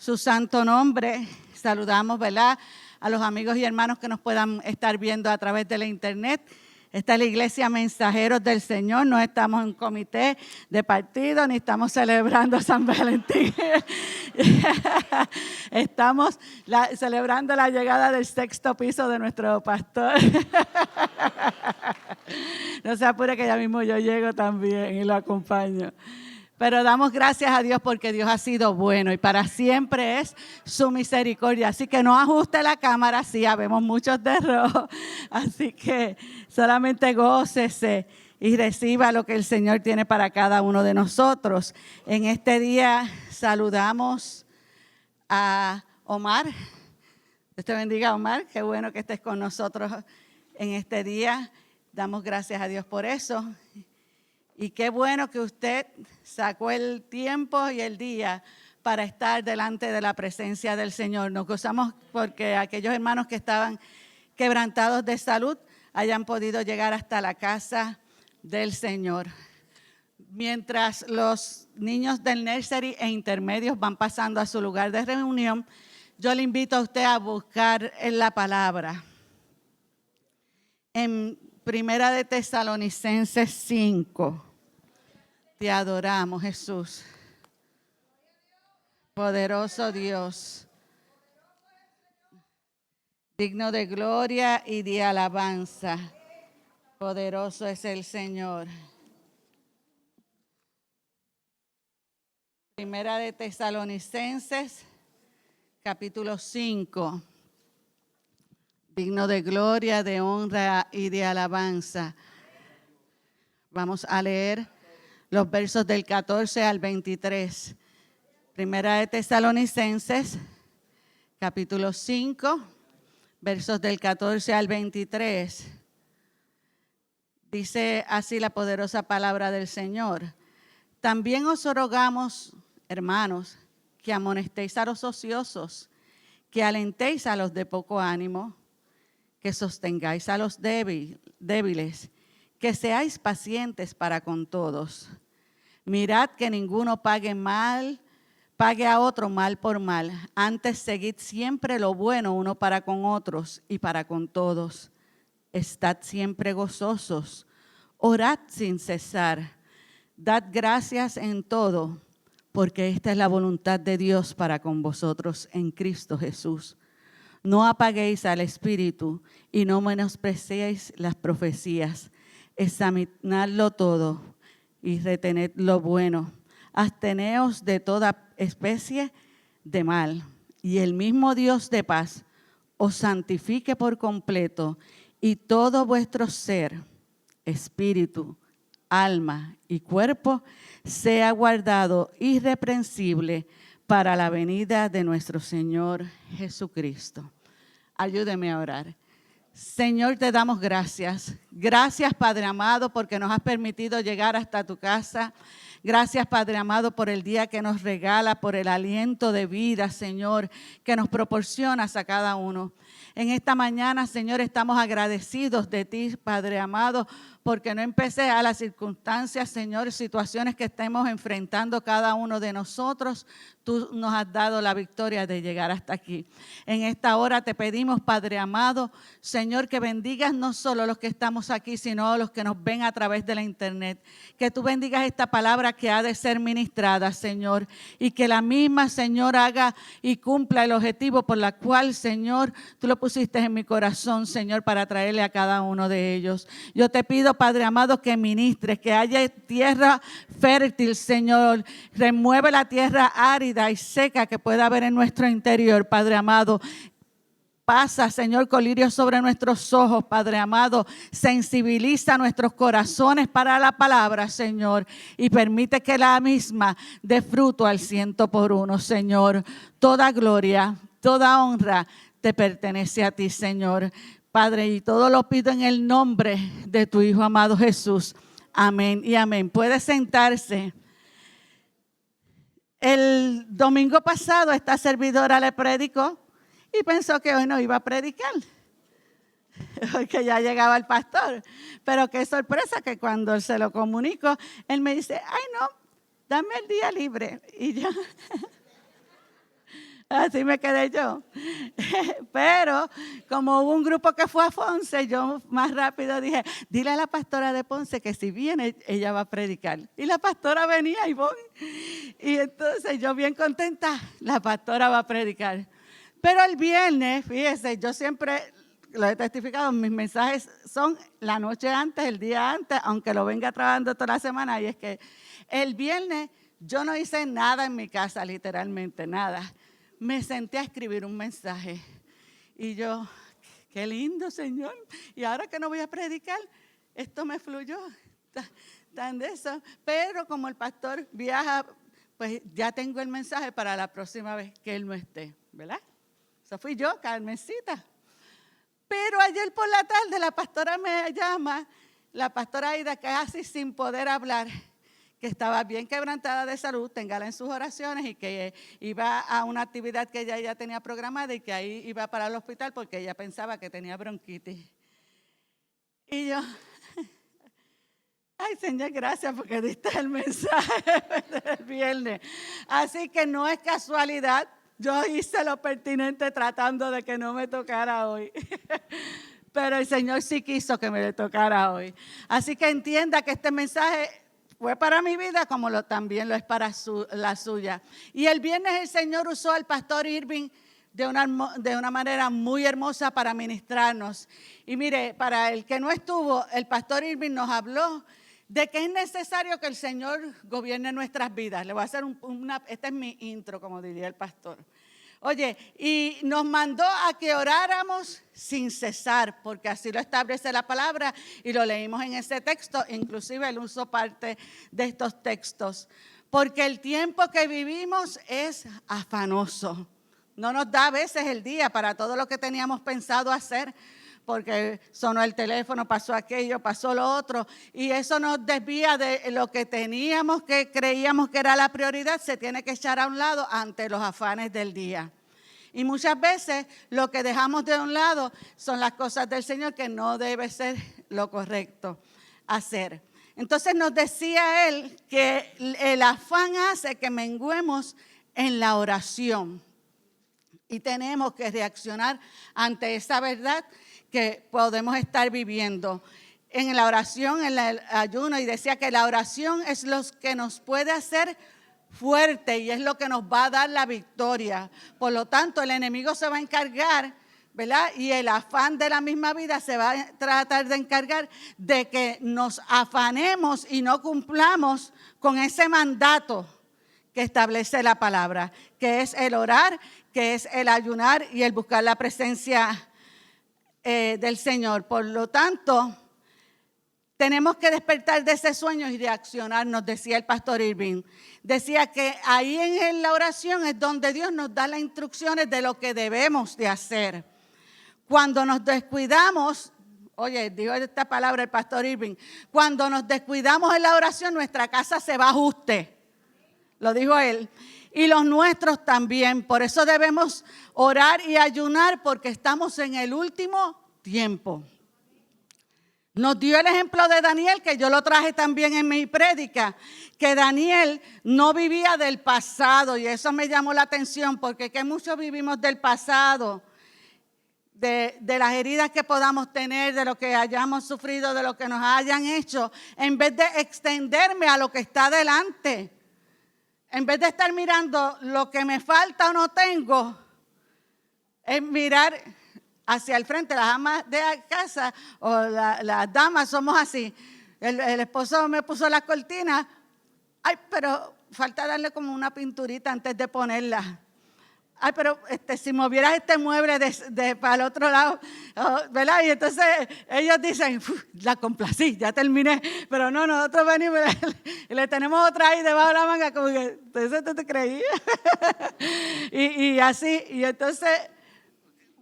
su santo nombre. Saludamos, ¿verdad?, a los amigos y hermanos que nos puedan estar viendo a través de la internet. Esta es la iglesia Mensajeros del Señor. No estamos en comité de partido ni estamos celebrando San Valentín. Estamos celebrando la llegada del 6º piso de nuestro pastor. No se apure que ya mismo yo llego también y lo acompaño. Pero damos gracias a Dios porque Dios ha sido bueno y para siempre es su misericordia. Así que no ajuste la cámara, sí, habemos muchos de rojo. Así que solamente gócese y reciba lo que el Señor tiene para cada uno de nosotros. En este día saludamos a Omar. Dios te bendiga, Omar. Qué bueno que estés con nosotros en este día. Damos gracias a Dios por eso. Y qué bueno que usted sacó el tiempo y el día para estar delante de la presencia del Señor. Nos gozamos porque aquellos hermanos que estaban quebrantados de salud hayan podido llegar hasta la casa del Señor. Mientras los niños del nursery e intermedios van pasando a su lugar de reunión, yo le invito a usted a buscar en la palabra. En Primera de Tesalonicenses 5. Te adoramos, Jesús. Poderoso Dios. Digno de gloria y de alabanza. Poderoso es el Señor. Primera de Tesalonicenses, capítulo 5. Digno de gloria, de honra y de alabanza. Vamos a leer los versos del 14 al 23. Primera de Tesalonicenses, capítulo 5, versos del 14 al 23. Dice así la poderosa palabra del Señor. También os rogamos, hermanos, que amonestéis a los ociosos, que alentéis a los de poco ánimo, que sostengáis a los débiles, que seáis pacientes para con todos. Mirad que ninguno pague a otro mal por mal. Antes seguid siempre lo bueno uno para con otros y para con todos. Estad siempre gozosos. Orad sin cesar. Dad gracias en todo, porque esta es la voluntad de Dios para con vosotros en Cristo Jesús. No apaguéis al Espíritu y no menospreciéis las profecías. Examinadlo todo y retened lo bueno. Absteneos de toda especie de mal. Y el mismo Dios de paz os santifique por completo y todo vuestro ser, espíritu, alma y cuerpo sea guardado irreprensible para la venida de nuestro Señor Jesucristo. Ayúdeme a orar. Señor, te damos gracias. Gracias, Padre amado, porque nos has permitido llegar hasta tu casa. Gracias, Padre amado, por el día que nos regala, por el aliento de vida, Señor, que nos proporcionas a cada uno. En esta mañana, Señor, estamos agradecidos de ti, Padre amado, porque no empecé a las circunstancias, Señor, situaciones que estemos enfrentando cada uno de nosotros. Tú nos has dado la victoria de llegar hasta aquí. En esta hora te pedimos, Padre amado, Señor, que bendigas no solo los que estamos aquí, sino los que nos ven a través de la internet. Que tú bendigas esta palabra que ha de ser ministrada, Señor, y que la misma, Señor, haga y cumpla el objetivo por la cual, Señor, tú lo pusiste en mi corazón, Señor, para traerle a cada uno de ellos. Yo te pido, Padre amado, que ministres, que haya tierra fértil, Señor. Remueve la tierra árida y seca que pueda haber en nuestro interior, Padre amado. Pasa, Señor, colirio sobre nuestros ojos, Padre amado. Sensibiliza nuestros corazones para la palabra, Señor. Y permite que la misma dé fruto al 100%, Señor. Toda gloria, toda honra te pertenece a ti, Señor. Padre, y todo lo pido en el nombre de tu Hijo amado Jesús. Amén y amén. Puede sentarse. El domingo pasado esta servidora le predicó y pensó que hoy no iba a predicar, porque ya llegaba el pastor. Pero qué sorpresa que cuando él se lo comunicó, él me dice, ay no, dame el día libre. Y yo, Así me quedé yo. Pero como hubo un grupo que fue a Ponce, yo más rápido dije, dile a la pastora de Ponce que si viene, ella va a predicar. Y la pastora venía y voy. Y entonces yo bien contenta, la pastora va a predicar. Pero el viernes, fíjese, yo siempre lo he testificado, mis mensajes son la noche antes, el día antes, aunque lo venga trabajando toda la semana. Y es que el viernes yo no hice nada en mi casa, literalmente nada. Me senté a escribir un mensaje y yo, qué lindo, Señor. Y ahora que no voy a predicar, esto me fluyó tan de eso. Pero como el pastor viaja, pues ya tengo el mensaje para la próxima vez que él no esté, ¿verdad? Eso fui yo, Carmencita. Pero ayer por la tarde la pastora me llama, la pastora Aida, casi sin poder hablar, que estaba bien quebrantada de salud, téngala en sus oraciones, y que iba a una actividad que ella ya tenía programada y que ahí iba para el hospital porque ella pensaba que tenía bronquitis. Y yo, ay Señor, gracias porque diste el mensaje del viernes. Así que no es casualidad, yo hice lo pertinente tratando de que no me tocara hoy. Pero el Señor sí quiso que me le tocara hoy. Así que entienda que este mensaje fue para mi vida como también lo es para la suya. Y el viernes el Señor usó al pastor Irving de una manera muy hermosa para ministrarnos. Y mire, para el que no estuvo, el pastor Irving nos habló de que es necesario que el Señor gobierne nuestras vidas. Le voy a hacer este es mi intro, como diría el pastor. Oye, y nos mandó a que oráramos sin cesar, porque así lo establece la palabra y lo leímos en ese texto, inclusive él usó parte de estos textos, porque el tiempo que vivimos es afanoso. No nos da a veces el día para todo lo que teníamos pensado hacer, porque sonó el teléfono, pasó aquello, pasó lo otro, y eso nos desvía de lo que teníamos, que creíamos que era la prioridad, se tiene que echar a un lado ante los afanes del día. Y muchas veces lo que dejamos de un lado son las cosas del Señor, que no debe ser lo correcto hacer. Entonces nos decía él que el afán hace que menguemos en la oración. Y tenemos que reaccionar ante esa verdad que podemos estar viviendo en la oración, en el ayuno. Y decía que la oración es lo que nos puede hacer fuerte y es lo que nos va a dar la victoria. Por lo tanto, el enemigo se va a encargar, ¿verdad? Y el afán de la misma vida se va a tratar de encargar de que nos afanemos y no cumplamos con ese mandato que establece la palabra, que es el orar, que es el ayunar y el buscar la presencia del Señor. Por lo tanto, tenemos que despertar de ese sueño y reaccionar, nos decía el pastor Irving. Decía que ahí en la oración es donde Dios nos da las instrucciones de lo que debemos de hacer. Cuando nos descuidamos, oye, dijo esta palabra el pastor Irving, cuando nos descuidamos en la oración, nuestra casa se va a ajuste. Lo dijo él. Y los nuestros también. Por eso debemos orar y ayunar, porque estamos en el último tiempo. Nos dio el ejemplo de Daniel, que yo lo traje también en mi prédica, que Daniel no vivía del pasado, y eso me llamó la atención, porque que muchos vivimos del pasado, de las heridas que podamos tener, de lo que hayamos sufrido, de lo que nos hayan hecho, en vez de extenderme a lo que está delante. En vez de estar mirando lo que me falta o no tengo, es mirar hacia el frente. Las amas de casa o las damas somos así. El esposo me puso las cortinas. Ay, pero falta darle como una pinturita antes de ponerla. Ay, pero si movieras este mueble para el otro lado, ¿verdad? Y entonces ellos dicen, la complací, ya terminé. Pero no, nosotros venimos y le tenemos otra ahí debajo de la manga, como que, ¿eso te creías? y así, y entonces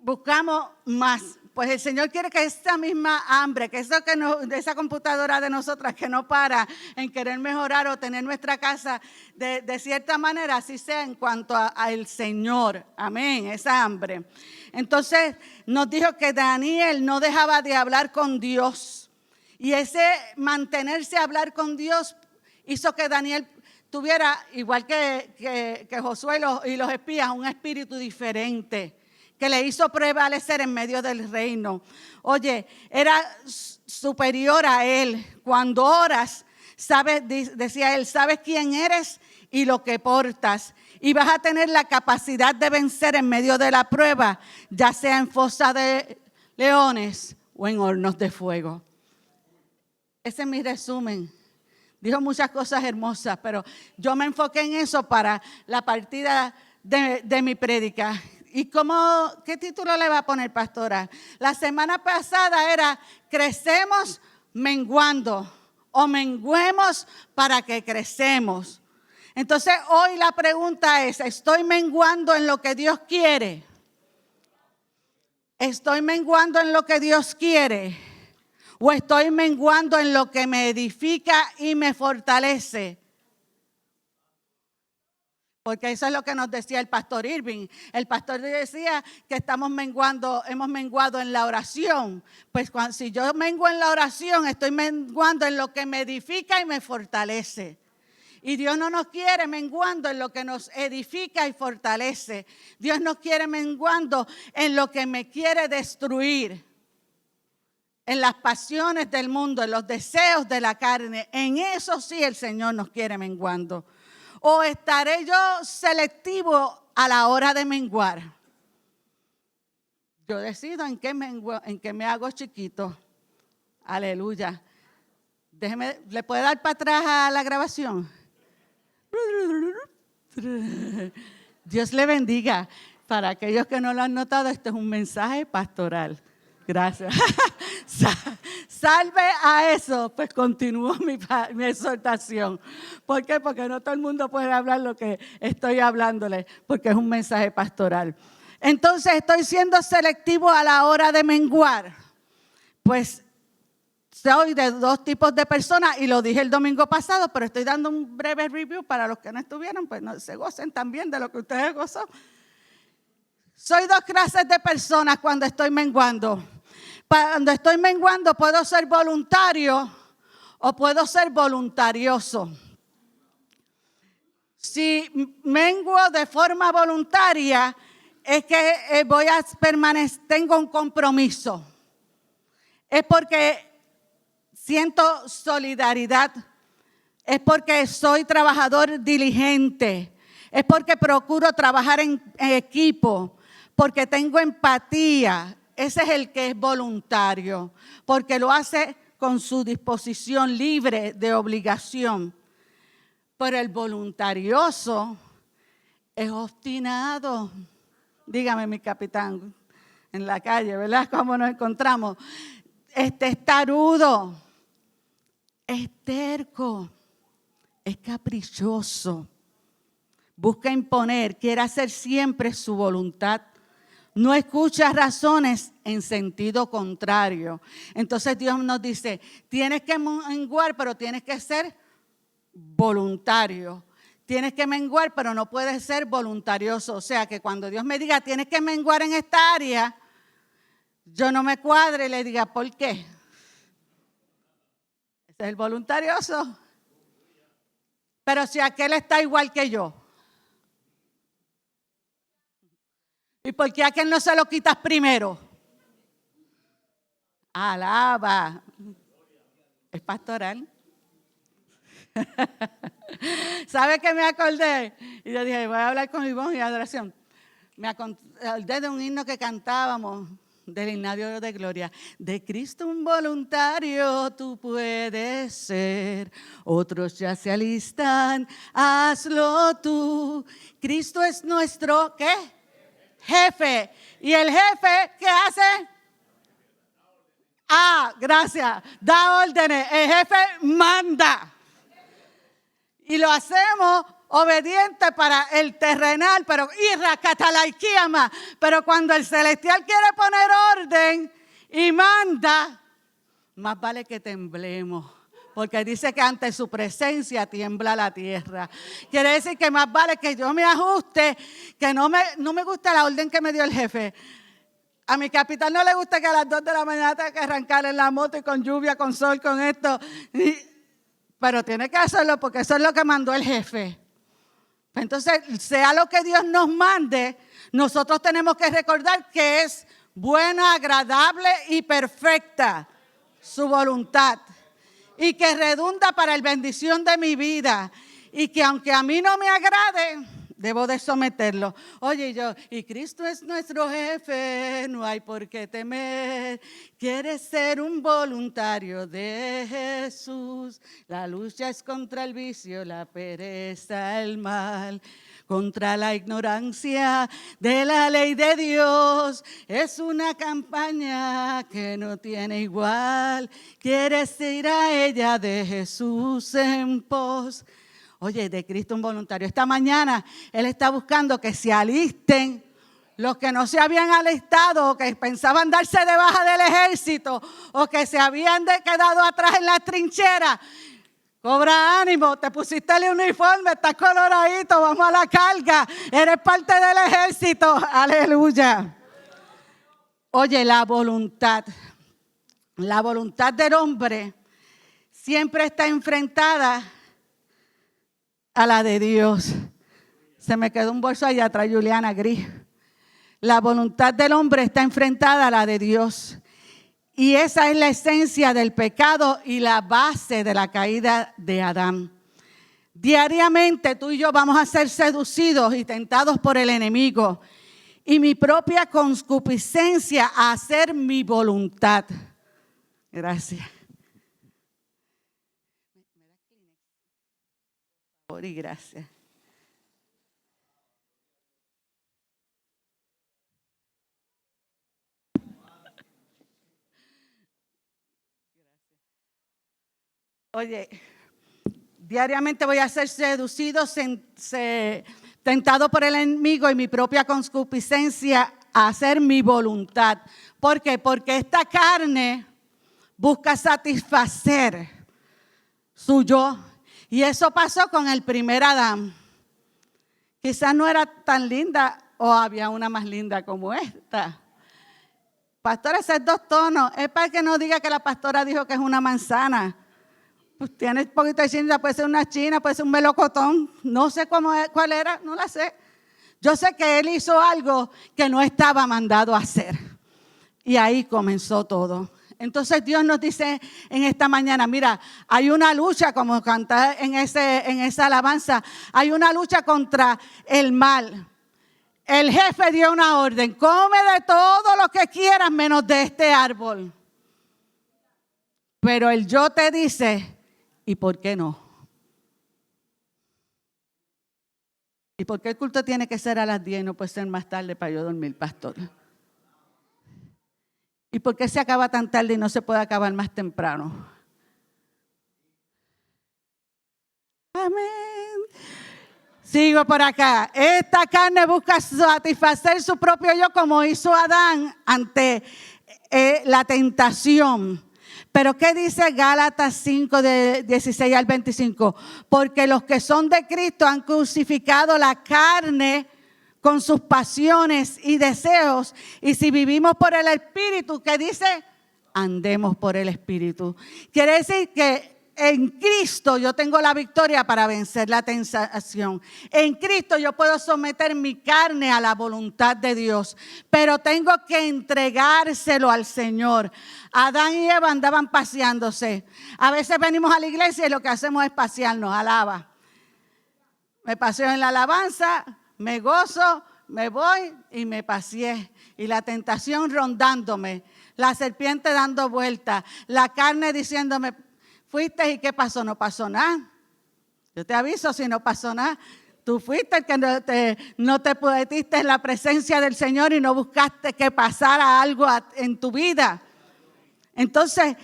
buscamos más. Pues el Señor quiere que esa misma hambre, que eso que de esa computadora de nosotras que no para en querer mejorar o tener nuestra casa de cierta manera, así sea en cuanto al Señor. Amén, esa hambre. Entonces nos dijo que Daniel no dejaba de hablar con Dios. Y ese mantenerse a hablar con Dios hizo que Daniel tuviera, igual que Josué y los espías, un espíritu diferente que le hizo prevalecer en medio del reino. Oye, era superior a él. Cuando oras, sabes, decía él, sabes quién eres y lo que portas. Y vas a tener la capacidad de vencer en medio de la prueba, ya sea en fosa de leones o en hornos de fuego. Ese es mi resumen. Dijo muchas cosas hermosas, pero yo me enfoqué en eso para la partida de mi prédica. ¿Y qué título le va a poner, pastora? La semana pasada era crecemos menguando o menguemos para que crecemos. Entonces hoy la pregunta es, ¿estoy menguando en lo que Dios quiere? ¿Estoy menguando en lo que Dios quiere? ¿O estoy menguando en lo que me edifica y me fortalece? Porque eso es lo que nos decía el pastor Irving. El pastor decía que hemos menguado en la oración. Pues si yo menguo en la oración, estoy menguando en lo que me edifica y me fortalece. Y Dios no nos quiere menguando en lo que nos edifica y fortalece. Dios nos quiere menguando en lo que me quiere destruir. En las pasiones del mundo, en los deseos de la carne. En eso sí el Señor nos quiere menguando. ¿O estaré yo selectivo a la hora de menguar? Yo decido en qué me hago chiquito. Aleluya. ¿Le puede dar para atrás a la grabación? Dios le bendiga. Para aquellos que no lo han notado, este es un mensaje pastoral. Gracias. Salve a eso, pues continúo mi exhortación. ¿Por qué? Porque no todo el mundo puede hablar lo que estoy hablándole, porque es un mensaje pastoral. Entonces, estoy siendo selectivo a la hora de menguar. Pues soy de dos tipos de personas y lo dije el domingo pasado, pero estoy dando un breve review para los que no estuvieron, pues no se gocen también de lo que ustedes gozan. Soy dos clases de personas cuando estoy menguando. Cuando estoy menguando puedo ser voluntario o puedo ser voluntarioso. Si menguo de forma voluntaria es que voy a permanecer, tengo un compromiso. Es porque siento solidaridad, es porque soy trabajador diligente, es porque procuro trabajar en equipo, porque tengo empatía. Ese es el que es voluntario, porque lo hace con su disposición libre de obligación. Pero el voluntarioso es obstinado. Dígame, mi capitán, en la calle, ¿verdad? ¿Cómo nos encontramos? Es tarudo, es terco, es caprichoso. Busca imponer, quiere hacer siempre su voluntad. No escucha razones en sentido contrario. Entonces Dios nos dice, tienes que menguar, pero tienes que ser voluntario. Tienes que menguar, pero no puedes ser voluntarioso. O sea, que cuando Dios me diga, tienes que menguar en esta área, yo no me cuadre y le diga, ¿por qué? Ese es el voluntarioso. Pero si aquel está igual que yo. ¿Y por qué a aquel no se lo quitas primero? Alaba. Es pastoral. ¿Sabe qué me acordé? Y yo dije, voy a hablar con Ivonne y adoración. Me acordé de un himno que cantábamos, del himnario de gloria. De Cristo un voluntario tú puedes ser, otros ya se alistan, hazlo tú. Cristo es nuestro, ¿qué? Jefe. ¿Y el jefe qué hace? Gracias. Da órdenes. El jefe manda. Y lo hacemos obediente para el terrenal, pero pero cuando el celestial quiere poner orden y manda, más vale que temblemos. Porque dice que ante su presencia tiembla la tierra. Quiere decir que más vale que yo me ajuste, que no me gusta la orden que me dio el jefe. A mi capitán no le gusta que a las 2 de la mañana tenga que arrancar en la moto y con lluvia, con sol, con esto. pero tiene que hacerlo porque eso es lo que mandó el jefe. Entonces, sea lo que Dios nos mande, nosotros tenemos que recordar que es buena, agradable y perfecta su voluntad. Y que redunda para la bendición de mi vida. Y que aunque a mí no me agrade, debo de someterlo. Oye, y Cristo es nuestro jefe, no hay por qué temer. Quieres ser un voluntario de Jesús. La lucha es contra el vicio, la pereza, el mal. Contra la ignorancia de la ley de Dios. Es una campaña que no tiene igual. Quieres ir a ella de Jesús en pos. Oye, de Cristo un voluntario. Esta mañana Él está buscando que se alisten los que no se habían alistado o que pensaban darse de baja del ejército o que se habían quedado atrás en las trincheras. Cobra ánimo, te pusiste el uniforme, estás coloradito, vamos a la carga. Eres parte del ejército, aleluya. Oye, la voluntad del hombre siempre está enfrentada a la de Dios. Se me quedó un bolso allá atrás, Juliana, gris. La voluntad del hombre está enfrentada a la de Dios. Y esa es la esencia del pecado y la base de la caída de Adán. Diariamente tú y yo vamos a ser seducidos y tentados por el enemigo. Y mi propia concupiscencia a hacer mi voluntad. Gracias. Y gracias. Oye, diariamente voy a ser seducido, tentado por el enemigo y mi propia concupiscencia a hacer mi voluntad. ¿Por qué? Porque esta carne busca satisfacer su yo. Y eso pasó con el primer Adán. Quizás no era tan linda o había una más linda como esta. Pastora, ese es 2 tonos. Es para que no diga que la pastora dijo que es una manzana. Pues tiene poquito de china, puede ser una china, puede ser un melocotón. No sé cuál era, no la sé. Yo sé que él hizo algo que no estaba mandado a hacer. Y ahí comenzó todo. Entonces Dios nos dice en esta mañana, mira, hay una lucha, como cantar en esa alabanza, hay una lucha contra el mal. El jefe dio una orden, come de todo lo que quieras menos de este árbol. Pero el yo te dice, ¿y por qué no? ¿Y por qué el culto tiene que ser a las 10 y no puede ser más tarde para yo dormir, pastor? ¿Y por qué se acaba tan tarde y no se puede acabar más temprano? Amén. Sigo por acá. Esta carne busca satisfacer su propio yo como hizo Adán ante la tentación. Pero ¿qué dice Gálatas 5, de 16 al 25? Porque los que son de Cristo han crucificado la carne con sus pasiones y deseos. Y si vivimos por el Espíritu, ¿qué dice? Andemos por el Espíritu. Quiere decir que en Cristo yo tengo la victoria para vencer la tentación. En Cristo yo puedo someter mi carne a la voluntad de Dios, pero tengo que entregárselo al Señor. Adán y Eva andaban paseándose. A veces venimos a la iglesia y lo que hacemos es pasearnos, alaba. Me paseo en la alabanza, me gozo, me voy y me paseé. Y la tentación rondándome, la serpiente dando vueltas, la carne diciéndome, fuiste y ¿qué pasó? No pasó nada. Yo te aviso si no pasó nada. Tú fuiste el que no te pusiste en la presencia del Señor y no buscaste que pasara algo en tu vida. Entonces,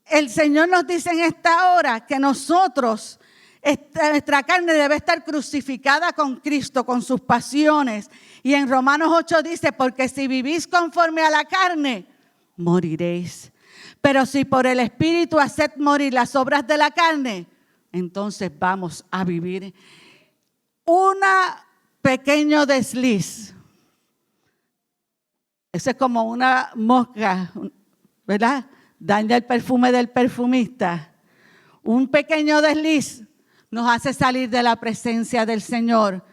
el Señor nos dice en esta hora que nosotros, nuestra carne debe estar crucificada con Cristo, con sus pasiones. Y en Romanos 8 dice, porque si vivís conforme a la carne, moriréis. Pero si por el Espíritu haced morir las obras de la carne, entonces vamos a vivir. Una pequeño desliz. Eso es como una mosca, ¿verdad? Daña el perfume del perfumista. Un pequeño desliz nos hace salir de la presencia del Señor.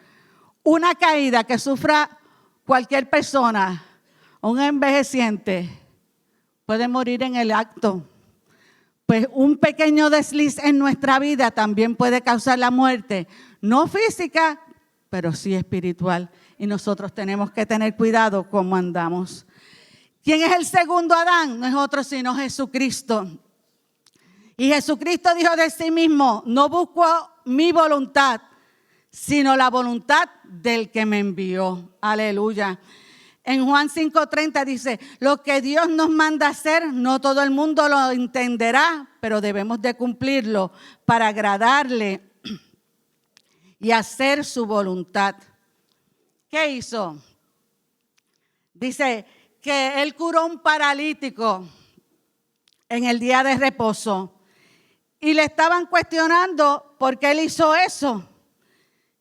Una caída que sufra cualquier persona, un envejeciente, puede morir en el acto. Pues un pequeño desliz en nuestra vida también puede causar la muerte, no física, pero sí espiritual. Y nosotros tenemos que tener cuidado cómo andamos. ¿Quién es el segundo Adán? No es otro sino Jesucristo. Y Jesucristo dijo de sí mismo, no busco mi voluntad, sino la voluntad del que me envió. Aleluya. En Juan 5:30 dice, lo que Dios nos manda hacer, no todo el mundo lo entenderá, pero debemos de cumplirlo para agradarle y hacer su voluntad. ¿Qué hizo? Dice que Él curó a un paralítico en el día de reposo y le estaban cuestionando por qué Él hizo eso.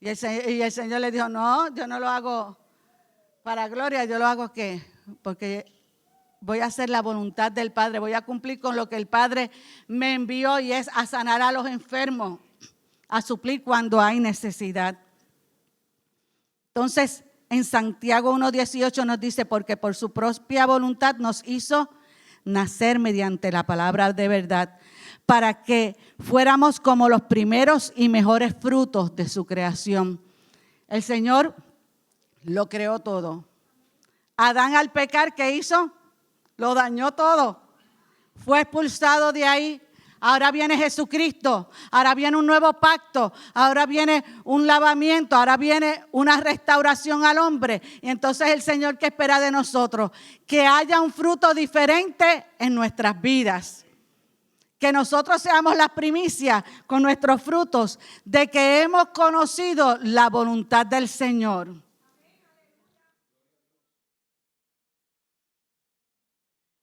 Y el Señor le dijo, no, yo no lo hago para gloria, yo lo hago ¿qué? Porque voy a hacer la voluntad del Padre, voy a cumplir con lo que el Padre me envió y es a sanar a los enfermos, a suplir cuando hay necesidad. Entonces, en Santiago 1:18 nos dice, porque por su propia voluntad nos hizo nacer mediante la palabra de verdad, para que fuéramos como los primeros y mejores frutos de su creación. El Señor lo creó todo. Adán al pecar, ¿qué hizo? Lo dañó todo. Fue expulsado de ahí. Ahora viene Jesucristo. Ahora viene un nuevo pacto. Ahora viene un lavamiento. Ahora viene una restauración al hombre. Y entonces el Señor, ¿qué espera de nosotros? Que haya un fruto diferente en nuestras vidas. Que nosotros seamos las primicias con nuestros frutos de que hemos conocido la voluntad del Señor.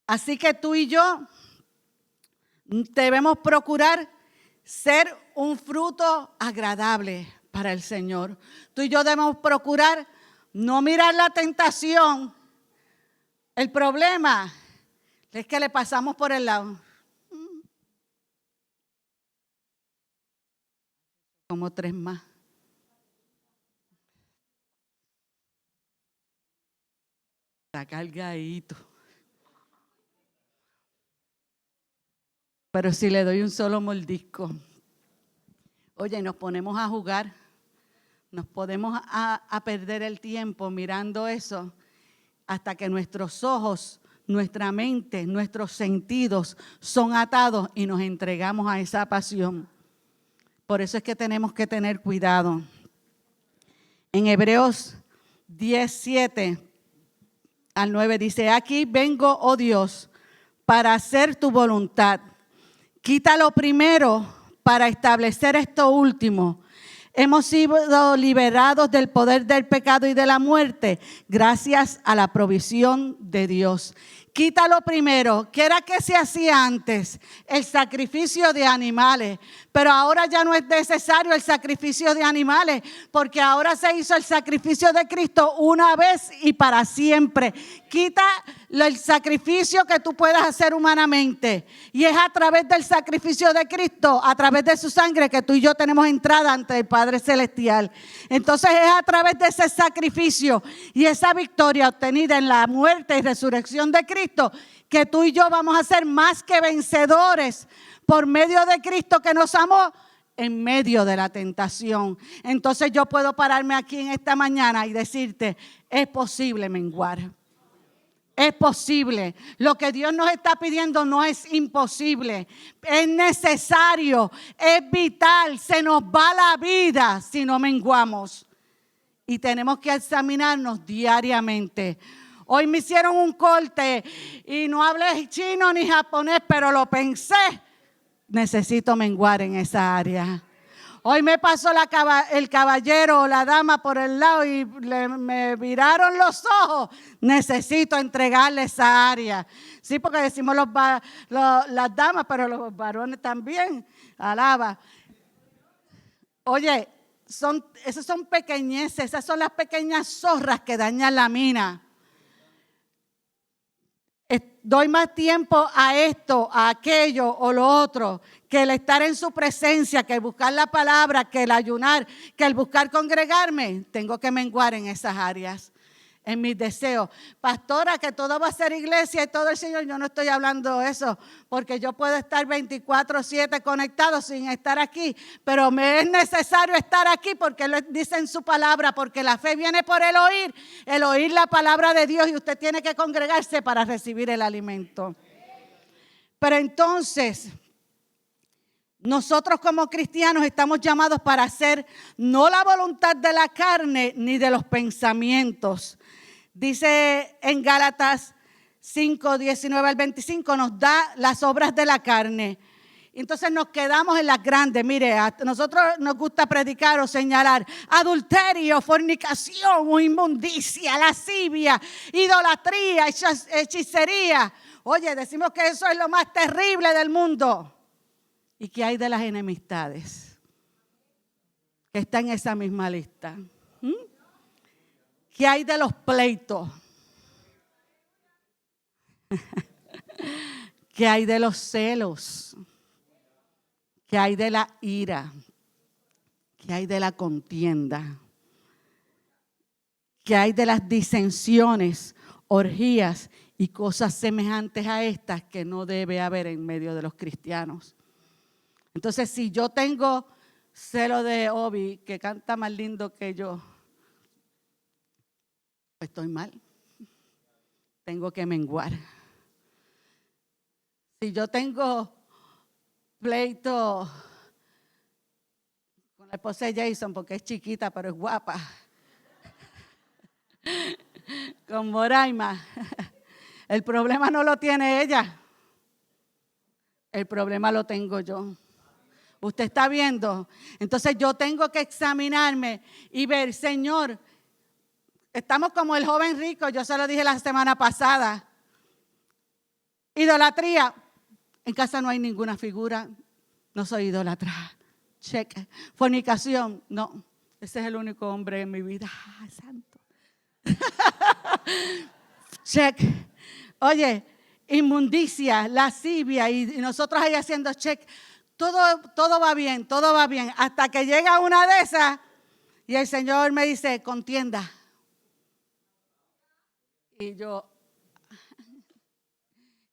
Así que tú y yo debemos procurar ser un fruto agradable para el Señor. Tú y yo debemos procurar no mirar la tentación. El problema es que le pasamos por el lado. Como 3 más. Está cargadito. Pero si le doy un solo mordisco, oye, nos ponemos a jugar, nos podemos a perder el tiempo mirando eso hasta que nuestros ojos, nuestra mente, nuestros sentidos son atados y nos entregamos a esa pasión. Por eso es que tenemos que tener cuidado. En Hebreos 10:7 al 9 dice, aquí vengo, oh Dios, para hacer tu voluntad. Quita lo primero para establecer esto último. Hemos sido liberados del poder del pecado y de la muerte gracias a la provisión de Dios. Quita lo primero, que era que se hacía antes, el sacrificio de animales. Pero ahora ya no es necesario el sacrificio de animales, porque ahora se hizo el sacrificio de Cristo una vez y para siempre. Quita el sacrificio que tú puedas hacer humanamente. Y es a través del sacrificio de Cristo, a través de su sangre, que tú y yo tenemos entrada ante el Padre Celestial. Entonces es a través de ese sacrificio y esa victoria obtenida en la muerte y resurrección de Cristo, que tú y yo vamos a ser más que vencedores por medio de Cristo que nos amó en medio de la tentación. Entonces yo puedo pararme aquí en esta mañana y decirte, es posible menguar. Es posible. Lo que Dios nos está pidiendo no es imposible. Es necesario, es vital. Se nos va la vida si no menguamos. Y tenemos que examinarnos diariamente. Hoy me hicieron un corte y no hablé chino ni japonés, pero lo pensé. Necesito menguar en esa área. Hoy me pasó el caballero o la dama por el lado y me viraron los ojos. Necesito entregarle esa área. Sí, porque decimos las damas, pero los varones también. Alaba. Oye, esas son pequeñeces, esas son las pequeñas zorras que dañan la mina. doy más tiempo a esto, a aquello o lo otro, que el estar en su presencia, que el buscar la palabra, que el ayunar, que el buscar congregarme, tengo que menguar en esas áreas, en mis deseos. Pastora, que todo va a ser iglesia y todo el Señor, yo no estoy hablando de eso, porque yo puedo estar 24/7 conectado sin estar aquí, pero me es necesario estar aquí porque lo dice en su palabra, porque la fe viene por el oír la palabra de Dios, y usted tiene que congregarse para recibir el alimento. Pero entonces, nosotros como cristianos estamos llamados para hacer no la voluntad de la carne ni de los pensamientos. Dice en Gálatas 5:19-25, nos da las obras de la carne. Entonces nos quedamos en las grandes. Mire, a nosotros nos gusta predicar o señalar adulterio, fornicación o inmundicia, lascivia, idolatría, hechicería. Oye, decimos que eso es lo más terrible del mundo. ¿Y qué hay de las enemistades? Que está en esa misma lista. ¿Qué hay de los pleitos? ¿Qué hay de los celos? ¿Qué hay de la ira? ¿Qué hay de la contienda? ¿Qué hay de las disensiones, orgías y cosas semejantes a estas que no debe haber en medio de los cristianos? Entonces, si yo tengo celo de Obi, que canta más lindo que yo, estoy mal. Tengo que menguar. Si yo tengo pleito con la esposa de Jason, porque es chiquita pero es guapa, con Moraima, el problema no lo tiene ella, el problema lo tengo yo. ¿Usted está viendo? Entonces yo tengo que examinarme y ver, Señor, estamos como el joven rico, yo se lo dije la semana pasada. Idolatría, en casa no hay ninguna figura, no soy idólatra. Check. Fornicación, no, ese es el único hombre en mi vida. ¡Ah, santo! Check. Oye, inmundicia, lascivia, y nosotros ahí haciendo check. Todo va bien, todo va bien. Hasta que llega una de esas y el Señor me dice, contienda. Y yo,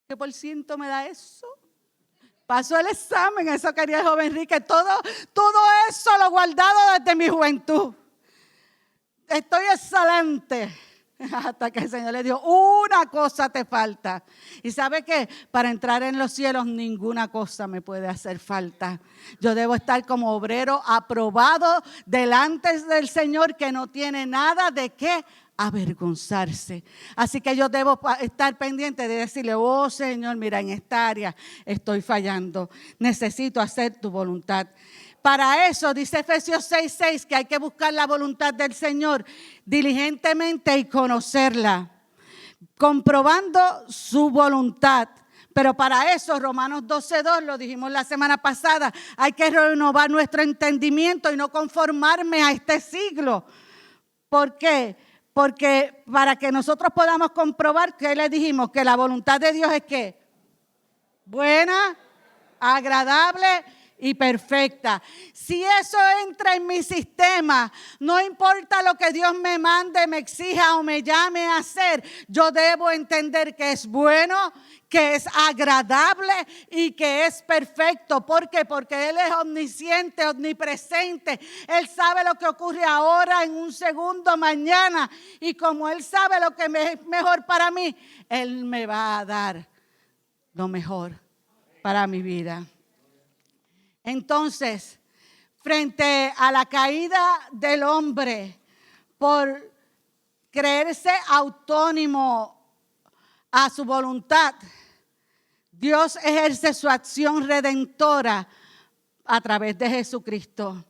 ¿qué por ciento me da eso? Pasó el examen, eso quería el joven Enrique. Todo eso lo he guardado desde mi juventud. Estoy excelente. Hasta que el Señor le dijo, una cosa te falta. ¿Y sabe qué? Para entrar en los cielos ninguna cosa me puede hacer falta. Yo debo estar como obrero aprobado delante del Señor, que no tiene nada de qué avergonzarse. Así que yo debo estar pendiente de decirle, oh Señor, mira, en esta área estoy fallando. Necesito hacer tu voluntad. Para eso dice Efesios 6:6 que hay que buscar la voluntad del Señor diligentemente y conocerla, comprobando su voluntad. Pero para eso, Romanos 12:2, lo dijimos la semana pasada, hay que renovar nuestro entendimiento y no conformarme a este siglo. ¿Por qué? Porque para que nosotros podamos comprobar, ¿qué le dijimos? Que la voluntad de Dios es ¿qué? Buena, agradable y perfecta. Si eso entra en mi sistema, no importa lo que Dios me mande, me exija o me llame a hacer, yo debo entender que es bueno, que es agradable y que es perfecto. ¿Por qué? Porque Él es omnisciente, omnipresente. Él sabe lo que ocurre ahora, en un segundo, mañana. Y como Él sabe lo que es mejor para mí, Él me va a dar lo mejor para mi vida. Entonces, frente a la caída del hombre por creerse autónomo a su voluntad, Dios ejerce su acción redentora a través de Jesucristo.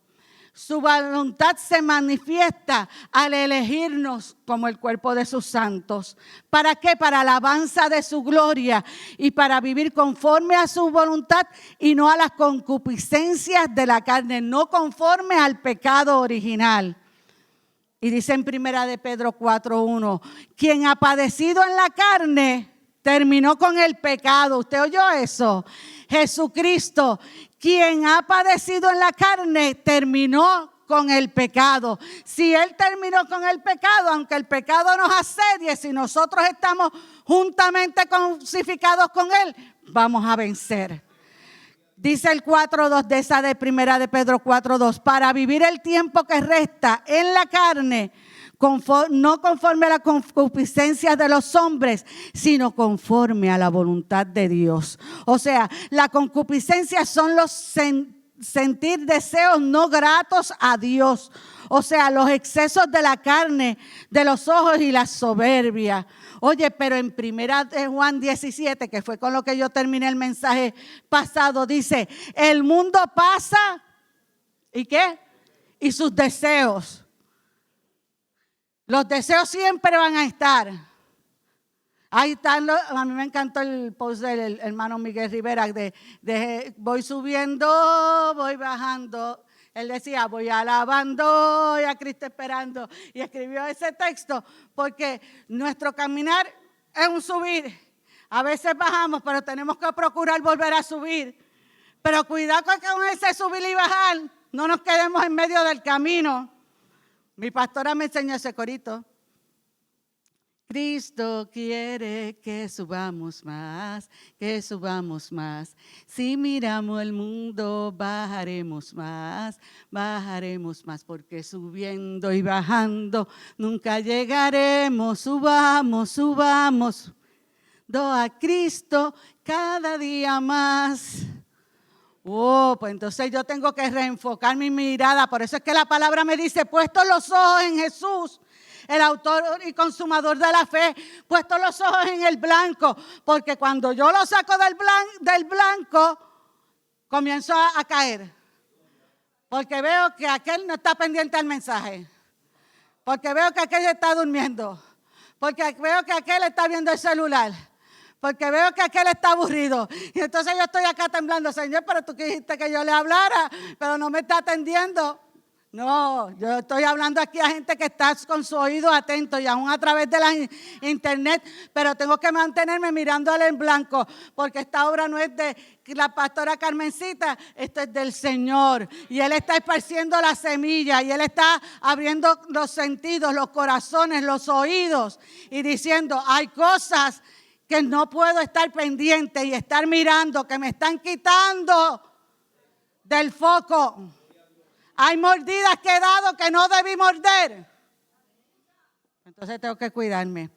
Su voluntad se manifiesta al elegirnos como el cuerpo de sus santos. ¿Para qué? Para alabanza de su gloria y para vivir conforme a su voluntad y no a las concupiscencias de la carne, no conforme al pecado original. Y dice en 1 de Pedro 4:1, quien ha padecido en la carne, terminó con el pecado. ¿Usted oyó eso? Jesucristo, quien ha padecido en la carne, terminó con el pecado. Si Él terminó con el pecado, aunque el pecado nos asedie, si nosotros estamos juntamente crucificados con Él, vamos a vencer. Dice el 4:2 de esa de primera de Pedro 4:2, para vivir el tiempo que resta en la carne, no conforme a la concupiscencia de los hombres, sino conforme a la voluntad de Dios. O sea, la concupiscencia son los sentir deseos no gratos a Dios. O sea, los excesos de la carne, de los ojos y la soberbia. Oye, pero en primera de Juan 17, que fue con lo que yo terminé el mensaje pasado, dice, el mundo pasa, ¿y qué? Y sus deseos. Los deseos siempre van a estar. Ahí están, a mí me encantó el post del hermano Miguel Rivera de voy subiendo, voy bajando. Él decía, voy alabando y a Cristo esperando. Y escribió ese texto porque nuestro caminar es un subir. A veces bajamos, pero tenemos que procurar volver a subir. Pero cuidado con ese subir y bajar. No nos quedemos en medio del camino. Mi pastora me enseñó ese corito. Cristo quiere que subamos más, que subamos más. Si miramos el mundo, bajaremos más, porque subiendo y bajando nunca llegaremos. Subamos a Cristo cada día más. Oh, pues entonces yo tengo que reenfocar mi mirada. Por eso es que la palabra me dice, puestos los ojos en Jesús, el autor y consumador de la fe, puestos los ojos en el blanco, porque cuando yo lo saco del blanco, comienzo a caer, porque veo que aquel no está pendiente al mensaje, porque veo que aquel está durmiendo, porque veo que aquel está viendo el celular, porque veo que aquel está aburrido. Y entonces yo estoy acá temblando, Señor, pero tú dijiste que yo le hablara, pero no me está atendiendo. No, yo estoy hablando aquí a gente que está con su oído atento y aún a través de la internet, pero tengo que mantenerme mirándole en blanco, porque esta obra no es de la pastora Carmencita, esto es del Señor. Y Él está esparciendo la semilla y Él está abriendo los sentidos, los corazones, los oídos y diciendo, hay cosas que no puedo estar pendiente y estar mirando, que me están quitando del foco. Hay mordidas que he dado que no debí morder. Entonces tengo que cuidarme.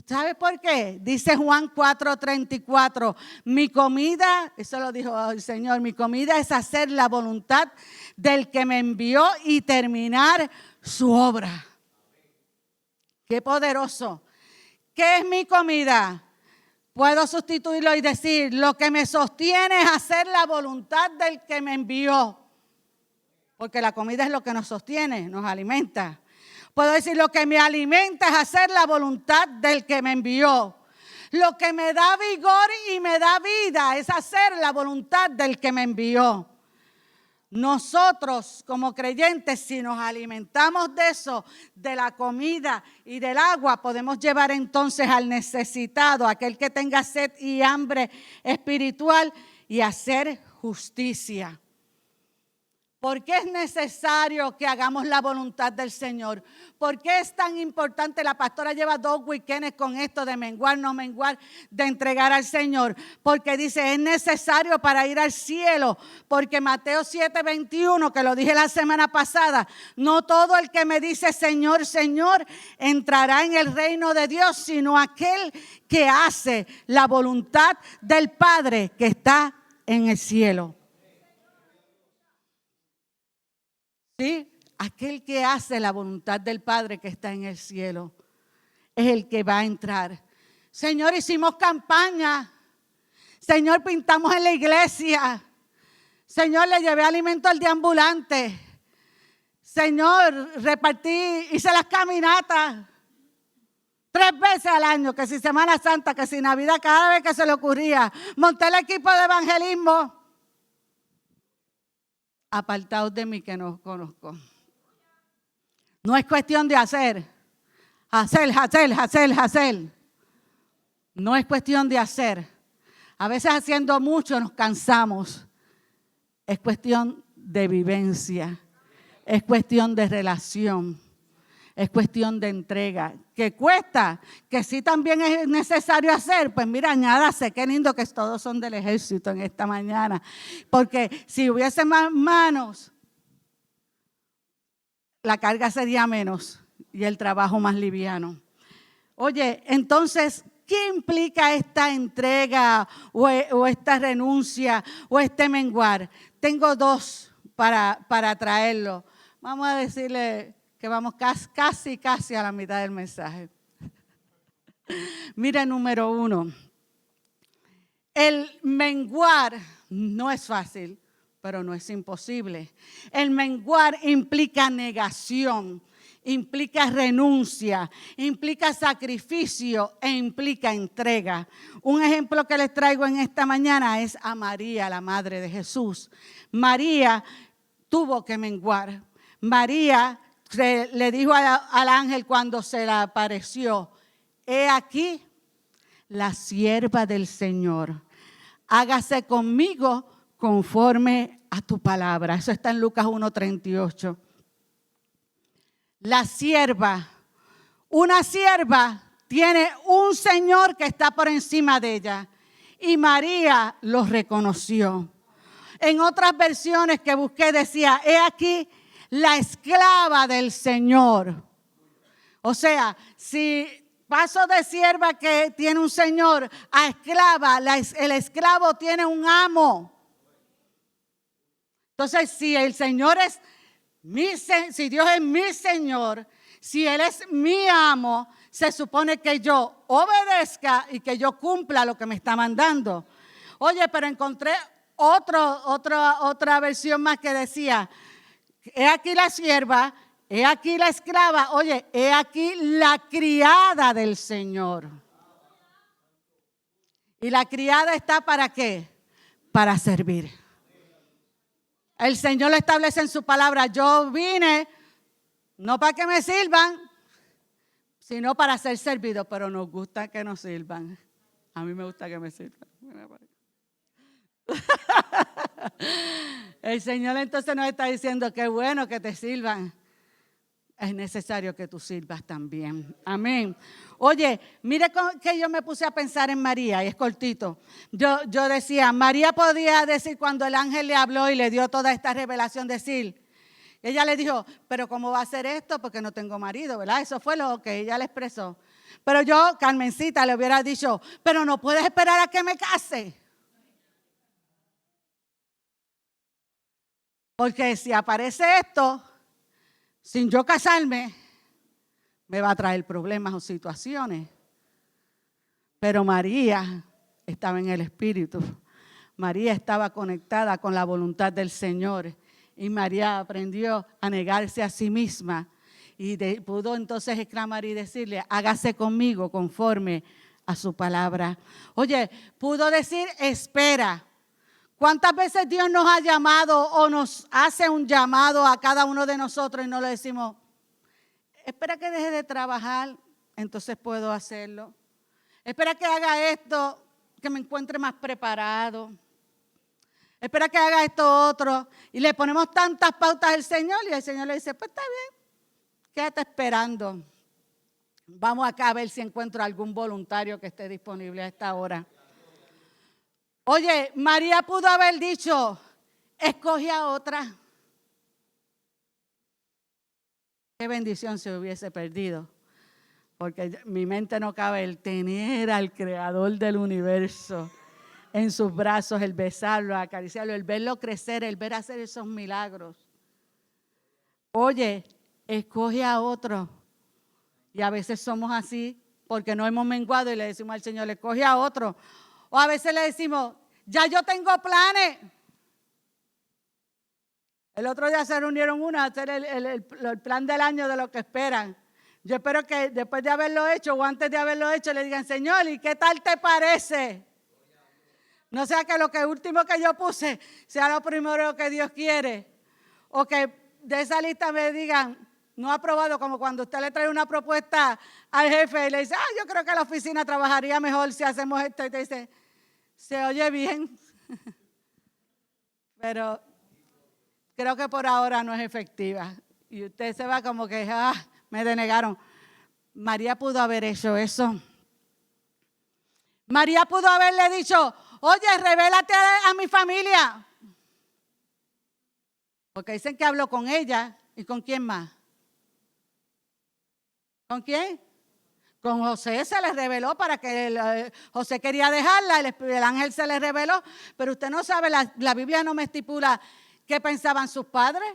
¿Sabe por qué? Dice Juan 4:34. Mi comida, eso lo dijo el Señor, mi comida es hacer la voluntad del que me envió y terminar su obra. Qué poderoso. ¿Qué es mi comida? Puedo sustituirlo y decir, lo que me sostiene es hacer la voluntad del que me envió. Porque la comida es lo que nos sostiene, nos alimenta. Puedo decir, lo que me alimenta es hacer la voluntad del que me envió. Lo que me da vigor y me da vida es hacer la voluntad del que me envió. Nosotros como creyentes, si nos alimentamos de eso, de la comida y del agua, podemos llevar entonces al necesitado, aquel que tenga sed y hambre espiritual, y hacer justicia. ¿Por qué es necesario que hagamos la voluntad del Señor? ¿Por qué es tan importante? La pastora lleva 2 weekends con esto de menguar, no menguar, de entregar al Señor. Porque dice, es necesario para ir al cielo. Porque Mateo 7:21, que lo dije la semana pasada, no todo el que me dice Señor, Señor, entrará en el reino de Dios, sino aquel que hace la voluntad del Padre que está en el cielo. Sí, aquel que hace la voluntad del Padre que está en el cielo es el que va a entrar. Señor, hicimos campaña. Señor, pintamos en la iglesia. Señor, le llevé alimento al deambulante. Señor, repartí, hice las caminatas 3 veces al año, que si Semana Santa, que si Navidad, cada vez que se le ocurría. Monté el equipo de evangelismo. Apartaos de mí que no os conozco. No es cuestión de hacer. No es cuestión de hacer. A veces haciendo mucho nos cansamos. Es cuestión de vivencia. Es cuestión de relación. Es cuestión de entrega. ¿Que cuesta? Que sí también es necesario hacer. Pues mira, añádase. Qué lindo que todos son del ejército en esta mañana. Porque si hubiese más manos, la carga sería menos y el trabajo más liviano. Oye, entonces, ¿qué implica esta entrega o esta renuncia o este menguar? Tengo dos para traerlo. Vamos a decirle que vamos casi a la mitad del mensaje. Mira, número 1. El menguar no es fácil, pero no es imposible. El menguar implica negación, implica renuncia, implica sacrificio e implica entrega. Un ejemplo que les traigo en esta mañana es a María, la madre de Jesús. María tuvo que menguar. María le dijo al ángel cuando se le apareció: he aquí la sierva del Señor, hágase conmigo conforme a tu palabra. Eso está en Lucas 1:38. La sierva, una sierva tiene un Señor que está por encima de ella, y María lo reconoció. En otras versiones que busqué decía: he aquí la esclava del Señor. O sea, si paso de sierva que tiene un señor a esclava, el esclavo tiene un amo. Entonces, si el Señor es si Dios es mi Señor, si Él es mi amo, se supone que yo obedezca y que yo cumpla lo que me está mandando. Oye, pero encontré otra versión más que decía: he aquí la sierva, he aquí la esclava, oye, he aquí la criada del Señor. ¿Y la criada está para qué? Para servir. El Señor lo establece en su palabra: yo vine no para que me sirvan, sino para ser servido. Pero nos gusta que nos sirvan. A mí me gusta que me sirvan. El Señor entonces nos está diciendo: qué bueno que te sirvan. Es necesario que tú sirvas también. Amén. Oye, mire que yo me puse a pensar en María, y es cortito. Yo decía, María podía decir cuando el ángel le habló y le dio toda esta revelación, decir, ella le dijo: pero ¿cómo va a ser esto? Porque no tengo marido, ¿verdad? Eso fue lo que ella le expresó. Pero yo, Carmencita, le hubiera dicho: pero no puedes esperar a que me case. Porque si aparece esto, sin yo casarme, me va a traer problemas o situaciones. Pero María estaba en el Espíritu. María estaba conectada con la voluntad del Señor. Y María aprendió a negarse a sí misma. Y pudo entonces exclamar y decirle: hágase conmigo conforme a su palabra. Oye, pudo decir: espera. ¿Cuántas veces Dios nos ha llamado o nos hace un llamado a cada uno de nosotros y no le decimos: espera que deje de trabajar, entonces puedo hacerlo? Espera que haga esto, que me encuentre más preparado. Espera que haga esto otro. Y le ponemos tantas pautas al Señor y el Señor le dice: pues está bien, quédate esperando. Vamos acá a ver si encuentro algún voluntario que esté disponible a esta hora. Oye, María pudo haber dicho: escoge a otra. Qué bendición se hubiese perdido. Porque mi mente no cabe el tener al Creador del universo en sus brazos, el besarlo, acariciarlo, el verlo crecer, el ver hacer esos milagros. Oye, escoge a otro. Y a veces somos así porque no hemos menguado y le decimos al Señor: escoge a otro. O a veces le decimos: ya yo tengo planes. El otro día se reunieron a hacer el plan del año de lo que esperan. Yo espero que después de haberlo hecho o antes de haberlo hecho le digan: Señor, ¿y qué tal te parece? No sea que lo último que yo puse sea lo primero que Dios quiere. O que de esa lista me digan: no aprobado, como cuando usted le trae una propuesta al jefe y le dice, yo creo que la oficina trabajaría mejor si hacemos esto. Y te dice, se oye bien, pero creo que por ahora no es efectiva. Y usted se va como que, me denegaron. María pudo haber hecho eso. María pudo haberle dicho, oye, revélate a mi familia. Porque dicen que habló con ella. ¿Y con quién más? ¿Con quién? Con José se le reveló para que José quería dejarla, el ángel se le reveló. Pero usted no sabe, la Biblia no me estipula qué pensaban sus padres.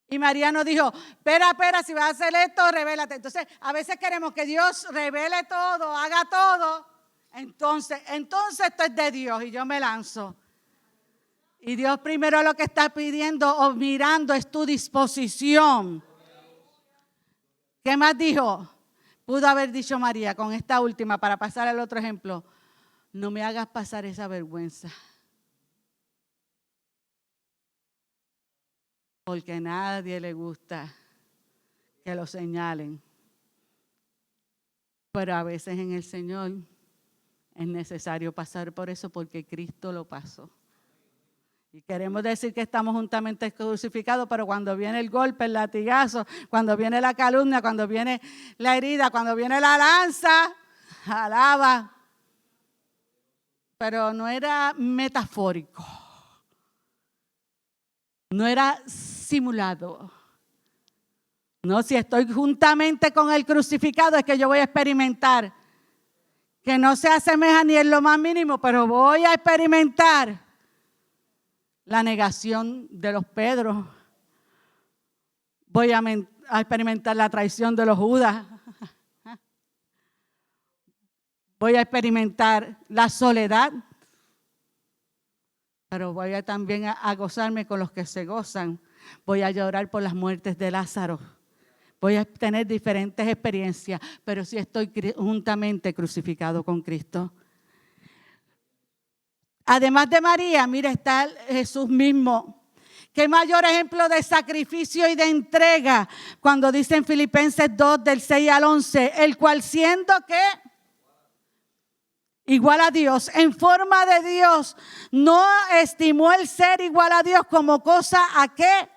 Y María nos dijo, espera, si vas a hacer esto, revélate. Entonces, a veces queremos que Dios revele todo, haga todo. Entonces esto es de Dios y yo me lanzo. Y Dios primero lo que está pidiendo o mirando es tu disposición. ¿Qué más dijo? Pudo haber dicho María con esta última para pasar al otro ejemplo. No me hagas pasar esa vergüenza. Porque a nadie le gusta que lo señalen. Pero a veces en el Señor es necesario pasar por eso porque Cristo lo pasó. Y queremos decir que estamos juntamente crucificados, pero cuando viene el golpe, el latigazo, cuando viene la calumnia, cuando viene la herida, cuando viene la lanza, alaba. Pero no era metafórico. No era simulado. No, si estoy juntamente con el crucificado es que yo voy a experimentar. Que no se asemeja ni en lo más mínimo, pero voy a experimentar la negación de los Pedros. Voy a experimentar la traición de los Judas. Voy a experimentar la soledad. Pero voy también a gozarme con los que se gozan. Voy a llorar por las muertes de Lázaro. Voy a tener diferentes experiencias, pero sí estoy juntamente crucificado con Cristo. Además de María, mira, está Jesús mismo. Qué mayor ejemplo de sacrificio y de entrega cuando dice en Filipenses 2, del 6 al 11, el cual siendo que igual a Dios, en forma de Dios, no estimó el ser igual a Dios como cosa a qué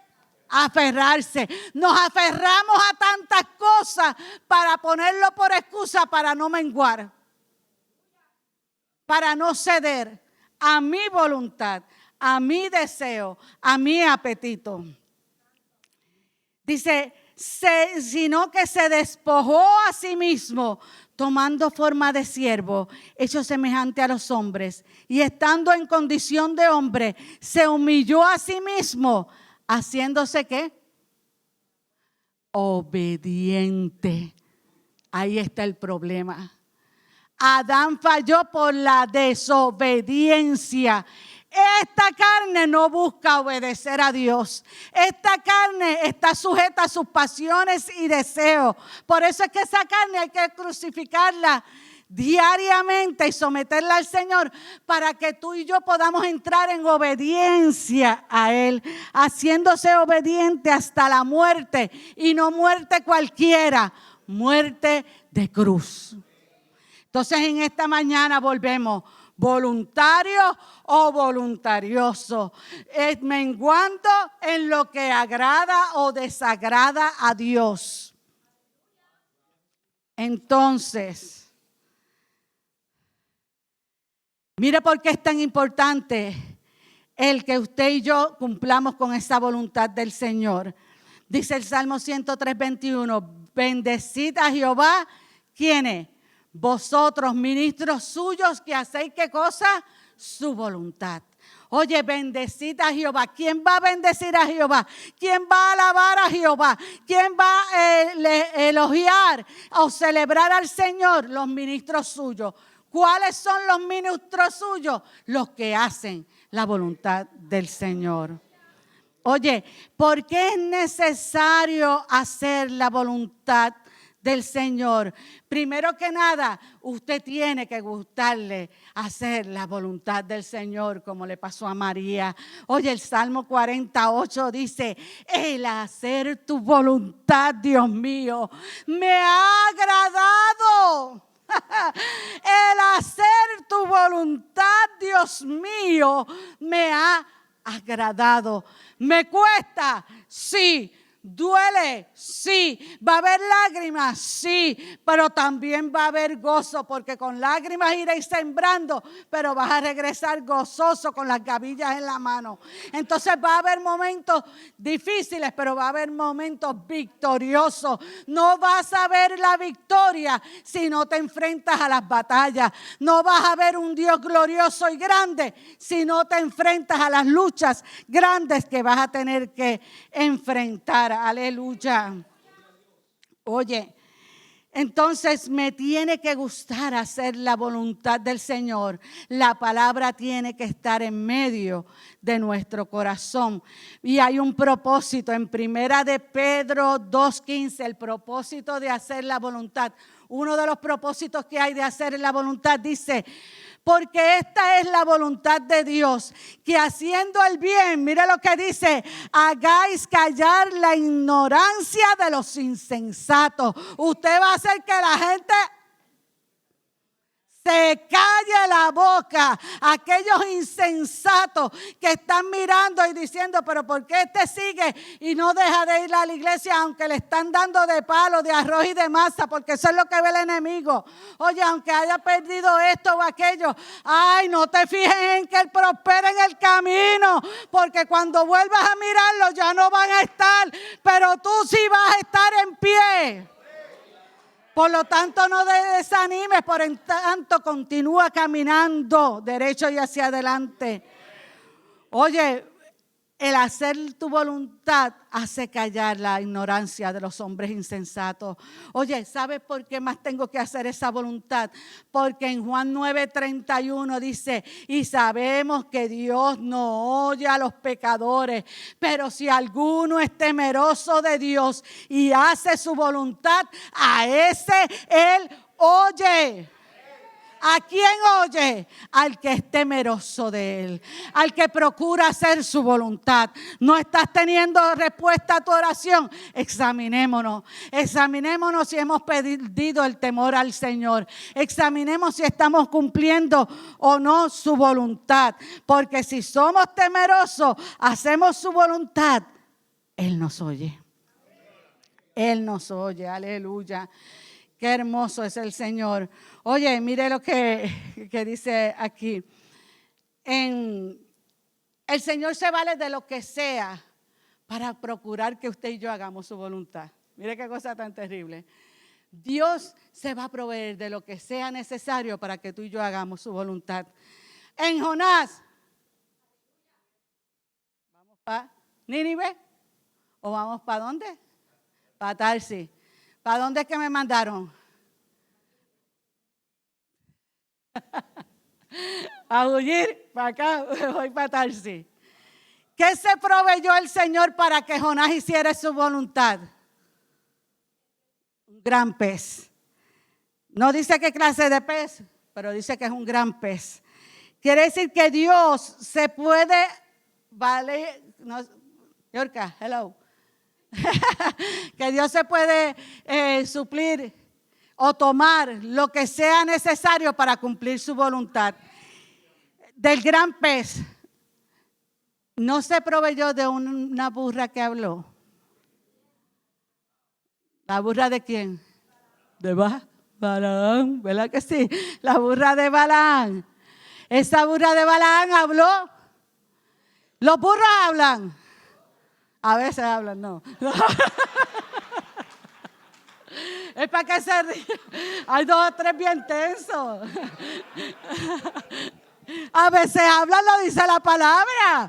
aferrarse. Nos aferramos a tantas cosas para ponerlo por excusa, para no menguar, para no ceder a mi voluntad, a mi deseo, a mi apetito. Dice, sino que se despojó a sí mismo, tomando forma de siervo, hecho semejante a los hombres, y estando en condición de hombre, se humilló a sí mismo, haciéndose ¿qué? Obediente. Ahí está el problema. Adán falló por la desobediencia. Esta carne no busca obedecer a Dios. Esta carne está sujeta a sus pasiones y deseos. Por eso es que esa carne hay que crucificarla diariamente y someterla al Señor para que tú y yo podamos entrar en obediencia a Él, haciéndose obediente hasta la muerte, y no muerte cualquiera, muerte de cruz. Entonces en esta mañana volvemos, voluntario o voluntarioso, menguando en lo que agrada o desagrada a Dios. Entonces, mire por qué es tan importante el que usted y yo cumplamos con esa voluntad del Señor. Dice el Salmo 103, 21, bendecid a Jehová, ¿quiénes? Vosotros, ministros suyos, que hacéis ¿qué cosa? Su voluntad. Oye, bendecid a Jehová. ¿Quién va a bendecir a Jehová? ¿Quién va a alabar a Jehová? ¿Quién va a elogiar o celebrar al Señor? Los ministros suyos. ¿Cuáles son los ministros suyos? Los que hacen la voluntad del Señor. Oye, ¿por qué es necesario hacer la voluntad del Señor. Primero que nada, usted tiene que gustarle hacer la voluntad del Señor, como le pasó a María. Oye, el Salmo 48 dice: el hacer tu voluntad, Dios mío, me ha agradado. El hacer tu voluntad, Dios mío, me ha agradado. ¿Me cuesta? Sí. ¿Duele? Sí. ¿Va a haber lágrimas? Sí. Pero también va a haber gozo, porque con lágrimas iréis sembrando, pero vas a regresar gozoso con las gavillas en la mano. Entonces va a haber momentos difíciles, pero va a haber momentos victoriosos. No vas a ver la victoria si no te enfrentas a las batallas. No vas a ver un Dios glorioso y grande si no te enfrentas a las luchas grandes que vas a tener que enfrentar. Aleluya. Oye, entonces me tiene que gustar hacer la voluntad del Señor. La palabra tiene que estar en medio de nuestro corazón. Y hay un propósito en Primera de Pedro 2:15, el propósito de hacer la voluntad. Uno de los propósitos que hay de hacer la voluntad dice: porque esta es la voluntad de Dios, que haciendo el bien, mire lo que dice, hagáis callar la ignorancia de los insensatos. Usted va a hacer que la gente se calle la boca. Aquellos insensatos que están mirando y diciendo: pero ¿por qué este sigue y no deja de ir a la iglesia aunque le están dando de palo, de arroz y de masa? Porque eso es lo que ve el enemigo. Oye, aunque haya perdido esto o aquello, ay, no te fijes en que él prospere en el camino, porque cuando vuelvas a mirarlo ya no van a estar, pero tú sí vas a estar en pie. Por lo tanto, no te desanimes, por en tanto continúa caminando derecho y hacia adelante. Oye, el hacer tu voluntad hace callar la ignorancia de los hombres insensatos. Oye, ¿sabes por qué más tengo que hacer esa voluntad? Porque en Juan 9:31 dice: y sabemos que Dios no oye a los pecadores, pero si alguno es temeroso de Dios y hace su voluntad, a ese Él oye. ¿A quién oye? Al que es temeroso de Él, al que procura hacer su voluntad. ¿No estás teniendo respuesta a tu oración? Examinémonos si hemos perdido el temor al Señor. Examinemos si estamos cumpliendo o no su voluntad. Porque si somos temerosos, hacemos su voluntad, Él nos oye. Él nos oye, aleluya. Qué hermoso es el Señor. Oye, mire lo que dice aquí. El Señor se vale de lo que sea para procurar que usted y yo hagamos su voluntad. Mire qué cosa tan terrible. Dios se va a proveer de lo que sea necesario para que tú y yo hagamos su voluntad. En Jonás, ¿vamos para Nínive? ¿O vamos para dónde? Para Tarsis. ¿Para dónde es que me mandaron? A huir, para acá, voy para Tarsis. ¿Qué se proveyó el Señor para que Jonás hiciera su voluntad? Un gran pez. No dice qué clase de pez, pero dice que es un gran pez. Quiere decir que Dios se puede valer. No, Yorka, hello. Que Dios se puede suplir o tomar lo que sea necesario para cumplir su voluntad. Del gran pez, ¿no se proveyó de una burra que habló? ¿La burra de quién? De Balaam, ¿verdad que sí? La burra de Balaam. Esa burra de Balaam habló. Los burros hablan. A veces hablan, no. Es para que se ríe. Hay 2 o 3 bien tensos. A veces hablan, lo dice la palabra.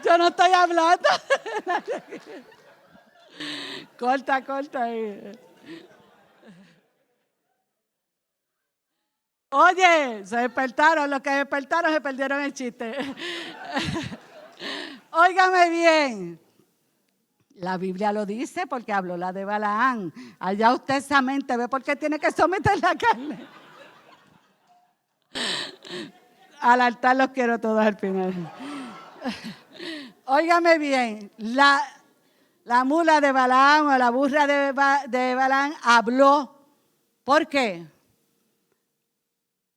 Yo no estoy hablando. Corta ahí. Oye, se despertaron. Los que despertaron se perdieron el chiste. Óigame bien. La Biblia lo dice porque habló la de Balaán. Allá usted esa mente ve por qué tiene que someter la carne. Al altar los quiero todos al final. Óigame bien, la mula de Balaán o la burra de Balaán habló. ¿Por qué?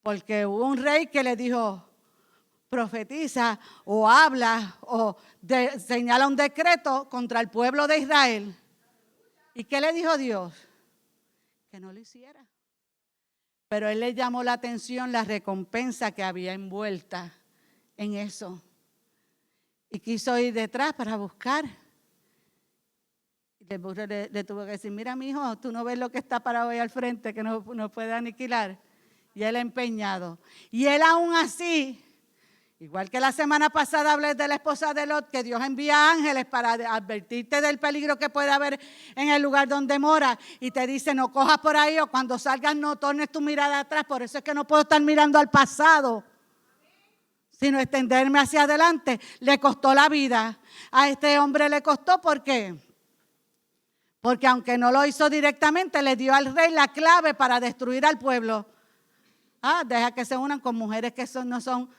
Porque hubo un rey que le dijo, profetiza o habla o señala un decreto contra el pueblo de Israel. ¿Y qué le dijo Dios? Que no lo hiciera. Pero él le llamó la atención la recompensa que había envuelta en eso. Y quiso ir detrás para buscar. Y el burro le tuvo que decir, mira, mi hijo, tú no ves lo que está parado ahí al frente, que no puede aniquilar. Y él empeñado. Y él aún así, igual que la semana pasada hablé de la esposa de Lot, que Dios envía ángeles para advertirte del peligro que puede haber en el lugar donde mora. Y te dice, no cojas por ahí o cuando salgas no tornes tu mirada atrás. Por eso es que no puedo estar mirando al pasado, sino extenderme hacia adelante. Le costó la vida. A este hombre le costó, ¿por qué? Porque aunque no lo hizo directamente, le dio al rey la clave para destruir al pueblo. Deja que se unan con mujeres que no son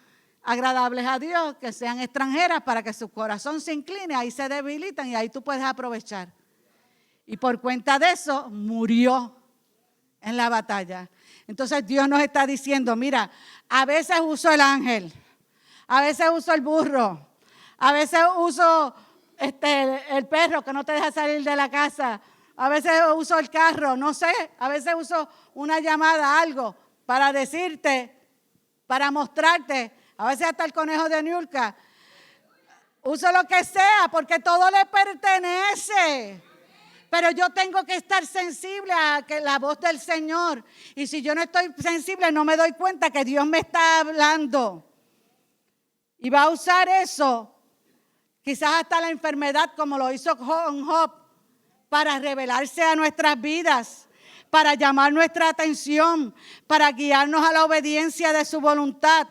agradables a Dios, que sean extranjeras para que su corazón se incline, ahí se debilitan y ahí tú puedes aprovechar. Y por cuenta de eso murió en la batalla. Entonces Dios nos está diciendo, mira, a veces uso el ángel, a veces uso el burro, a veces uso el perro que no te deja salir de la casa, a veces uso el carro, no sé, a veces uso una llamada, algo para decirte, para mostrarte. A veces hasta el conejo de Niurka. Uso lo que sea porque todo le pertenece. Pero yo tengo que estar sensible a la voz del Señor. Y si yo no estoy sensible, no me doy cuenta que Dios me está hablando. Y va a usar eso, quizás hasta la enfermedad, como lo hizo con Job, para revelarse a nuestras vidas, para llamar nuestra atención, para guiarnos a la obediencia de su voluntad.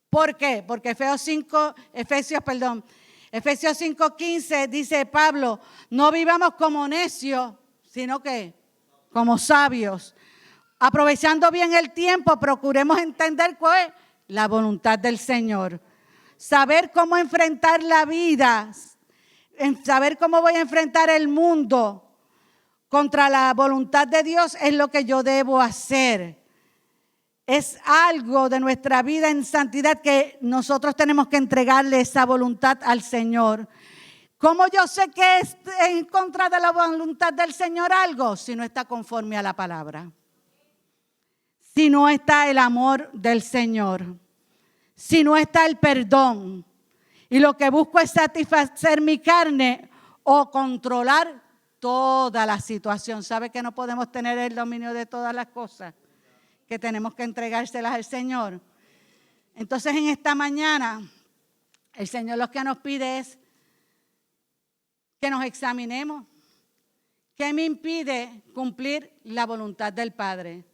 ¿Por qué? Porque Efesios 5:15 dice Pablo, no vivamos como necios, sino que como sabios. Aprovechando bien el tiempo, procuremos entender cuál es la voluntad del Señor. Saber cómo enfrentar la vida, saber cómo voy a enfrentar el mundo contra la voluntad de Dios es lo que yo debo hacer. Es algo de nuestra vida en santidad que nosotros tenemos que entregarle esa voluntad al Señor. ¿Cómo yo sé que es en contra de la voluntad del Señor algo? Si no está conforme a la palabra. Si no está el amor del Señor. Si no está el perdón. Y lo que busco es satisfacer mi carne o controlar toda la situación. ¿Sabe que no podemos tener el dominio de todas las cosas? Que tenemos que entregárselas al Señor. Entonces en esta mañana el Señor lo que nos pide es que nos examinemos. ¿Qué me impide cumplir la voluntad del Padre?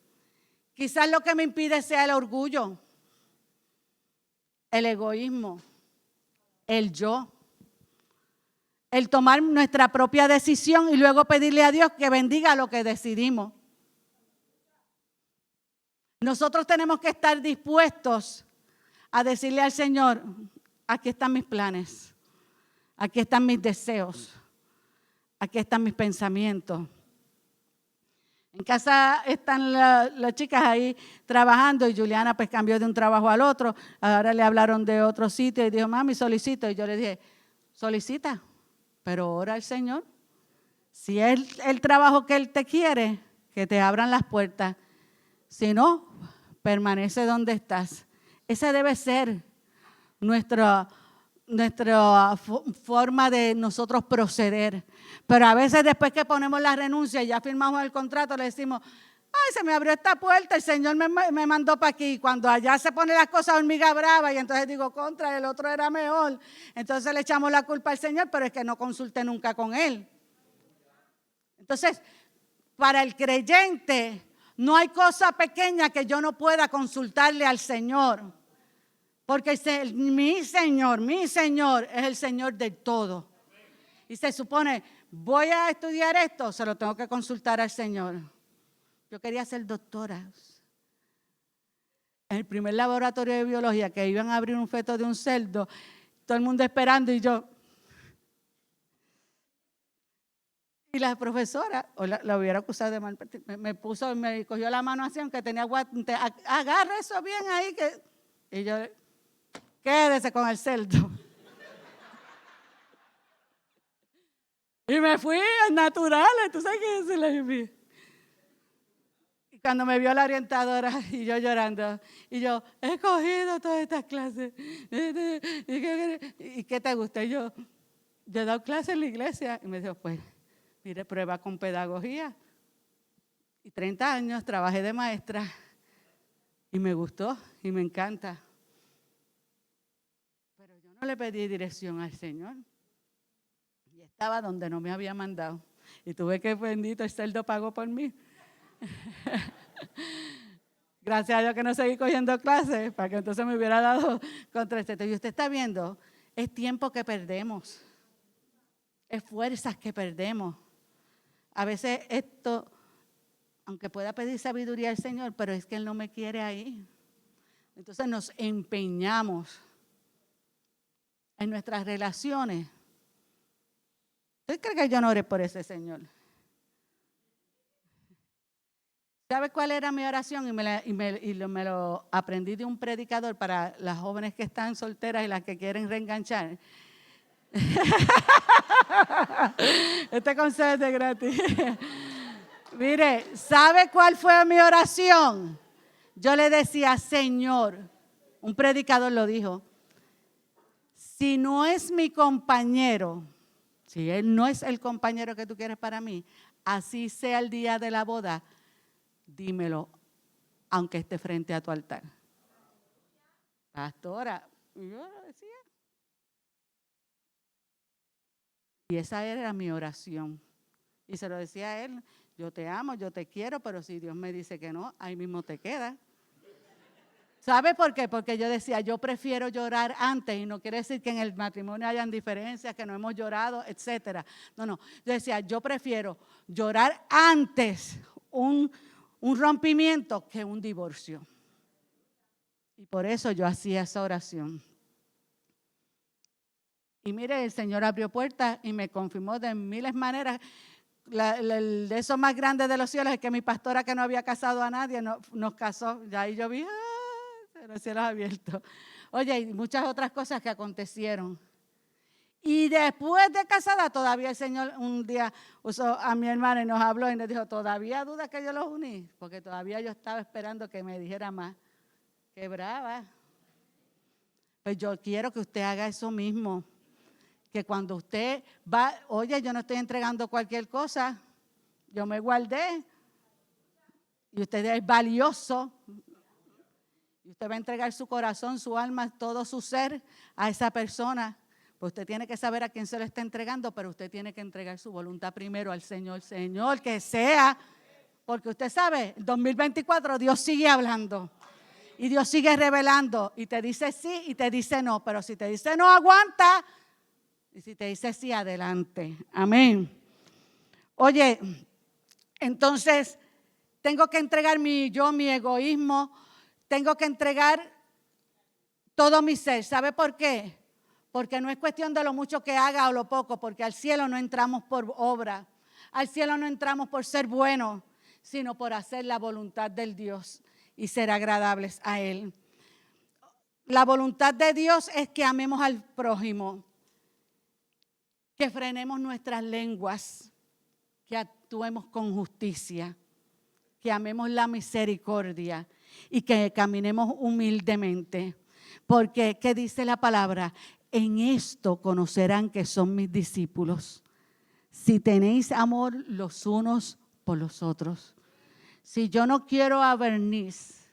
Quizás lo que me impide sea el orgullo, el egoísmo, el yo, el tomar nuestra propia decisión y luego pedirle a Dios que bendiga lo que decidimos. Nosotros tenemos que estar dispuestos a decirle al Señor, aquí están mis planes, aquí están mis deseos, aquí están mis pensamientos. En casa están las chicas ahí trabajando y Juliana pues cambió de un trabajo al otro. Ahora le hablaron de otro sitio y dijo, mami, solicito. Y yo le dije, solicita, pero ora al Señor. Si es el trabajo que Él te quiere, que te abran las puertas. Si no, permanece donde estás. Esa debe ser nuestra forma de nosotros proceder. Pero a veces después que ponemos la renuncia y ya firmamos el contrato, le decimos, ay, se me abrió esta puerta, el Señor me mandó para aquí. Cuando allá se pone las cosas hormiga brava y entonces digo, contra, el otro era mejor. Entonces le echamos la culpa al Señor, pero es que no consulté nunca con Él. Entonces, para el creyente, no hay cosa pequeña que yo no pueda consultarle al Señor. Porque mi Señor es el Señor del todo. y se supone, voy a estudiar esto, se lo tengo que consultar al Señor. Yo quería ser doctora. En el primer laboratorio de biología que iban a abrir un feto de un cerdo, todo el mundo esperando y yo. Y la profesora, o la hubiera acusado de mal, me cogió la mano así, aunque tenía guante, agarre eso bien ahí. Y yo, quédese con el cerdo. Y me fui a naturales, tú sabes que se la vi. Y cuando me vio la orientadora y yo llorando, y yo, he cogido todas estas clases. ¿Y qué te gusta? Y yo he dado clases en la iglesia. Y me dijo, pues, mire, prueba con pedagogía. Y 30 años trabajé de maestra. Y me gustó y me encanta. Pero yo no le pedí dirección al Señor. Y estaba donde no me había mandado. Y tuve que, bendito, el cerdo pagó por mí. Gracias a Dios que no seguí cogiendo clases, para que entonces me hubiera dado contra este. Y usted está viendo, es tiempo que perdemos. Es fuerzas que perdemos. A veces esto, aunque pueda pedir sabiduría al Señor, pero es que Él no me quiere ahí. Entonces nos empeñamos en nuestras relaciones. ¿Usted cree que yo no oré por ese Señor? ¿Sabe cuál era mi oración? Y me lo aprendí de un predicador para las jóvenes que están solteras y las que quieren reenganchar. Este consejo es de gratis. Mire, ¿sabe cuál fue mi oración? Yo le decía, Señor, un predicador lo dijo, si no es mi compañero, si él no es el compañero que tú quieres para mí, así sea el día de la boda, dímelo, aunque esté frente a tu altar. Pastora, yo lo decía. Y esa era mi oración. Y se lo decía a él, yo te amo, yo te quiero, pero si Dios me dice que no, ahí mismo te queda. ¿Sabe por qué? Porque yo decía, yo prefiero llorar antes, y no quiere decir que en el matrimonio hayan diferencias, que no hemos llorado, etcétera. No. Yo decía, yo prefiero llorar antes un rompimiento que un divorcio. Y por eso yo hacía esa oración. Y mire, el Señor abrió puertas y me confirmó de miles maneras. El de esos más grandes de los cielos es que mi pastora, que no había casado a nadie, nos casó. Ya ahí yo vi, los cielos abiertos. Oye, y muchas otras cosas que acontecieron. Y después de casada, todavía el Señor un día usó a mi hermana y nos habló y nos dijo, ¿todavía duda que yo los uní? Porque todavía yo estaba esperando que me dijera más. ¡Qué brava! Pues yo quiero que usted haga eso mismo. Que cuando usted va, oye, yo no estoy entregando cualquier cosa, yo me guardé. Y usted es valioso. Y usted va a entregar su corazón, su alma, todo su ser a esa persona. Pues usted tiene que saber a quién se lo está entregando, pero usted tiene que entregar su voluntad primero al Señor. Señor, que sea, porque usted sabe, en 2024 Dios sigue hablando. Y Dios sigue revelando. Y te dice sí y te dice no. Pero si te dice no, aguanta. Y si te dice sí, adelante. Amén. Oye, entonces tengo que entregar mi egoísmo. Tengo que entregar todo mi ser. ¿Sabe por qué? Porque no es cuestión de lo mucho que haga o lo poco, porque al cielo no entramos por obra. Al cielo no entramos por ser buenos, sino por hacer la voluntad del Dios y ser agradables a Él. La voluntad de Dios es que amemos al prójimo, que frenemos nuestras lenguas, que actuemos con justicia, que amemos la misericordia y que caminemos humildemente. Porque, ¿qué dice la palabra? En esto conocerán que son mis discípulos, si tenéis amor los unos por los otros. Si yo no quiero a Bernice,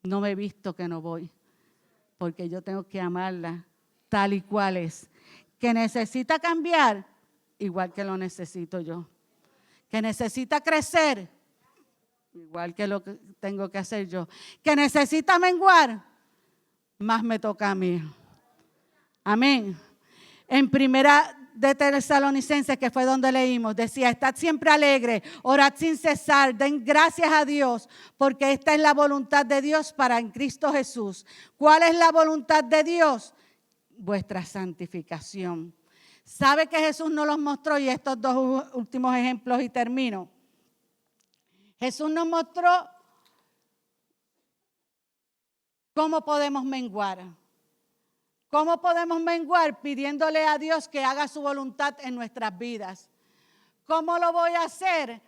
no me he visto que no voy, porque yo tengo que amarla tal y cual es. Que necesita cambiar, igual que lo necesito yo. Que necesita crecer, igual que lo que tengo que hacer yo. Que necesita menguar, más me toca a mí. Amén. En 1 de Tesalonicenses, que fue donde leímos, decía: estad siempre alegre, orad sin cesar, den gracias a Dios, porque esta es la voluntad de Dios para en Cristo Jesús. ¿Cuál es la voluntad de Dios? Vuestra santificación. ¿Sabe que Jesús nos los mostró? Y estos dos últimos ejemplos y termino. Jesús nos mostró cómo podemos menguar. ¿Cómo podemos menguar? Pidiéndole a Dios que haga su voluntad en nuestras vidas. ¿Cómo lo voy a hacer?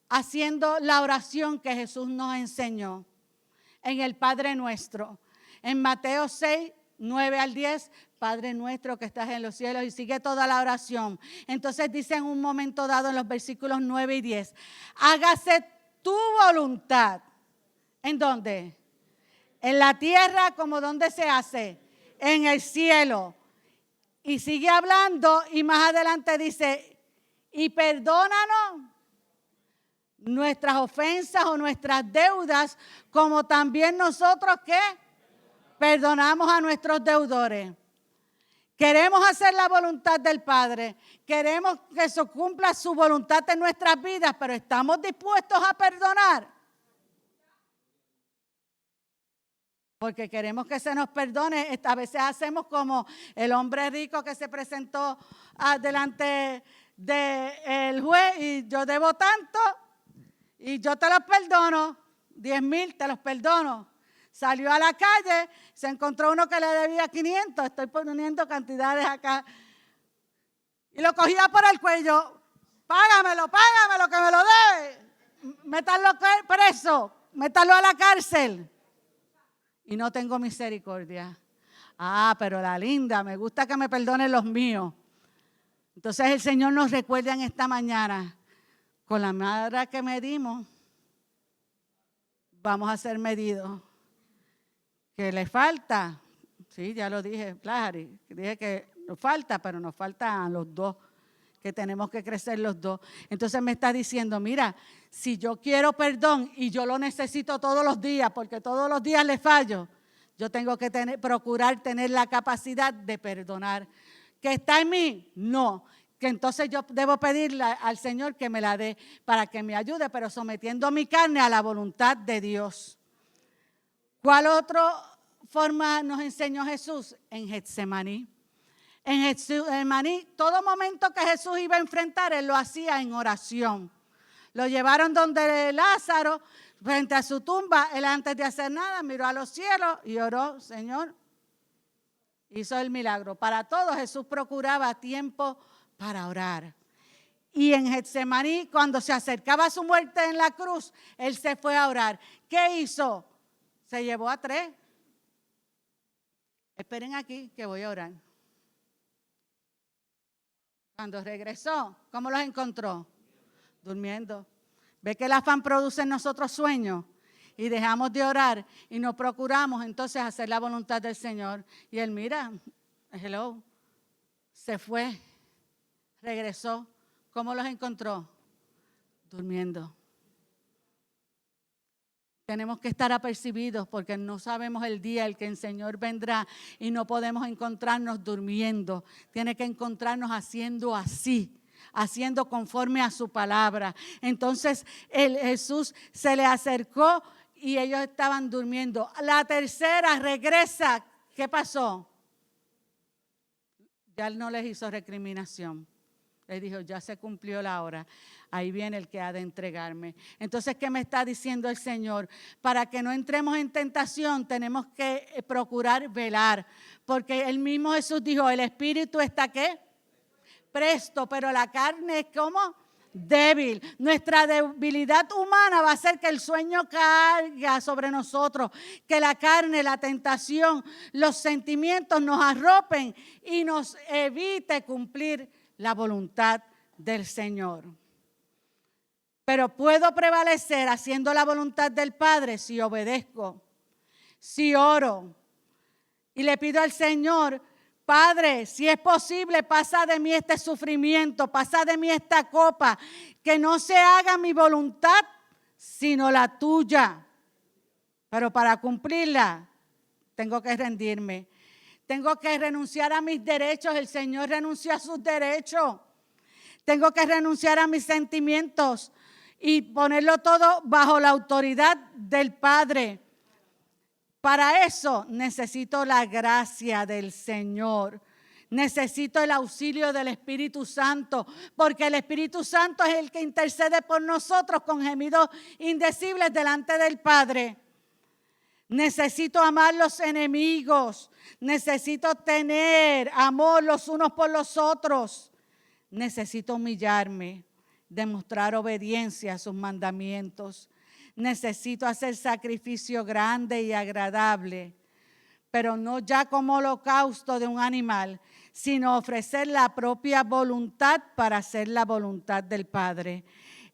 Haciendo la oración que Jesús nos enseñó en el Padre Nuestro. En Mateo 6, 9 al 10, Padre nuestro que estás en los cielos, y sigue toda la oración. Entonces dice en un momento dado en los versículos 9 y 10, hágase tu voluntad. ¿En dónde? En la tierra, como donde se hace, en el cielo. Y sigue hablando y más adelante dice, y perdónanos nuestras ofensas o nuestras deudas, como también nosotros que perdonamos a nuestros deudores. Queremos hacer la voluntad del Padre, queremos que se cumpla su voluntad en nuestras vidas, pero ¿estamos dispuestos a perdonar? Porque queremos que se nos perdone. A veces hacemos como el hombre rico que se presentó delante del juez, y yo debo tanto y yo te los perdono, 10,000 te los perdono. Salió a la calle, se encontró uno que le debía 500, estoy poniendo cantidades acá, y lo cogía por el cuello, págamelo que me lo debe, métanlo preso, métanlo a la cárcel. Y no tengo misericordia. Pero la linda, me gusta que me perdonen los míos. Entonces el Señor nos recuerda en esta mañana, con la medida que medimos, vamos a ser medidos. ¿Que le falta? Sí, ya lo dije, Clary. Dije que nos falta, pero nos faltan los dos, que tenemos que crecer los dos. Entonces me está diciendo, mira, si yo quiero perdón y yo lo necesito todos los días, porque todos los días le fallo, yo tengo que procurar tener la capacidad de perdonar. ¿Que está en mí? No. Que entonces yo debo pedirle al Señor que me la dé para que me ayude, pero sometiendo mi carne a la voluntad de Dios. ¿Cuál otra forma nos enseñó Jesús? En Getsemaní. En Getsemaní, todo momento que Jesús iba a enfrentar, Él lo hacía en oración. Lo llevaron donde Lázaro, frente a su tumba. Él, antes de hacer nada, miró a los cielos y oró, Señor. Hizo el milagro. Para todos Jesús procuraba tiempo para orar. Y en Getsemaní, cuando se acercaba a su muerte en la cruz, Él se fue a orar. ¿Qué hizo? Se llevó a 3. Esperen aquí que voy a orar. Cuando regresó, ¿cómo los encontró? Durmiendo. ¿Ve que el afán produce en nosotros sueños? Y dejamos de orar y nos procuramos entonces hacer la voluntad del Señor. Y Él, mira, hello, se fue, regresó. ¿Cómo los encontró? Durmiendo. Tenemos que estar apercibidos porque no sabemos el día en que el Señor vendrá y no podemos encontrarnos durmiendo. Tiene que encontrarnos haciendo así, haciendo conforme a su palabra. Entonces Jesús se le acercó y ellos estaban durmiendo. La tercera regresa. ¿Qué pasó? Ya Él no les hizo recriminación. Les dijo, ya se cumplió la hora. Ahí viene el que ha de entregarme. Entonces, ¿qué me está diciendo el Señor? Para que no entremos en tentación, tenemos que procurar velar. Porque el mismo Jesús dijo, el espíritu está ¿qué? Presto, pero la carne es ¿cómo? Débil. Nuestra debilidad humana va a hacer que el sueño caiga sobre nosotros, que la carne, la tentación, los sentimientos nos arropen y nos evite cumplir la voluntad del Señor. Pero puedo prevalecer haciendo la voluntad del Padre si obedezco, si oro y le pido al Señor, Padre, si es posible, pasa de mí este sufrimiento, pasa de mí esta copa, que no se haga mi voluntad, sino la tuya. Pero para cumplirla, tengo que rendirme. Tengo que renunciar a mis derechos. El Señor renunció a sus derechos. Tengo que renunciar a mis sentimientos y ponerlo todo bajo la autoridad del Padre. Para eso necesito la gracia del Señor. Necesito el auxilio del Espíritu Santo, porque el Espíritu Santo es el que intercede por nosotros con gemidos indecibles delante del Padre. Necesito amar los enemigos. Necesito tener amor los unos por los otros. Necesito humillarme, demostrar obediencia a sus mandamientos. Necesito hacer sacrificio grande y agradable, pero no ya como holocausto de un animal, sino ofrecer la propia voluntad para hacer la voluntad del Padre.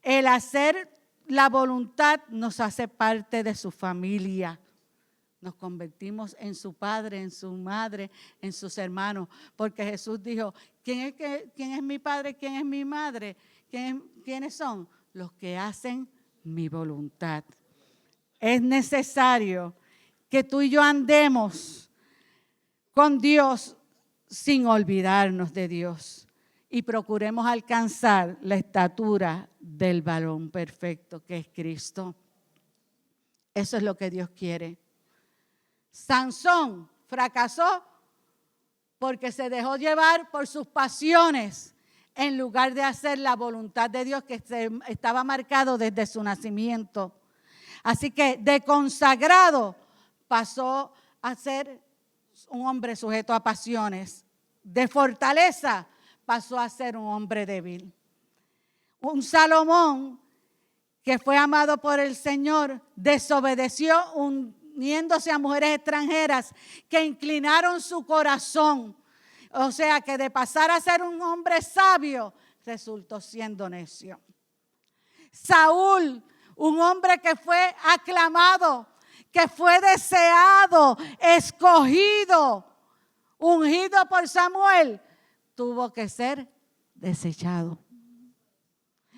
El hacer la voluntad nos hace parte de su familia. Nos convertimos en su padre, en su madre, en sus hermanos. Porque Jesús dijo, ¿quién es mi padre? ¿Quién es mi madre? ¿Quiénes son? Los que hacen mi voluntad. Es necesario que tú y yo andemos con Dios sin olvidarnos de Dios y procuremos alcanzar la estatura del varón perfecto que es Cristo. Eso es lo que Dios quiere. Sansón fracasó porque se dejó llevar por sus pasiones en lugar de hacer la voluntad de Dios que estaba marcado desde su nacimiento. Así que de consagrado pasó a ser un hombre sujeto a pasiones. De fortaleza pasó a ser un hombre débil. Un Salomón que fue amado por el Señor desobedeció uniéndose a mujeres extranjeras que inclinaron su corazón. O sea que de pasar a ser un hombre sabio, resultó siendo necio. Saúl, un hombre que fue aclamado, que fue deseado, escogido, ungido por Samuel, tuvo que ser desechado.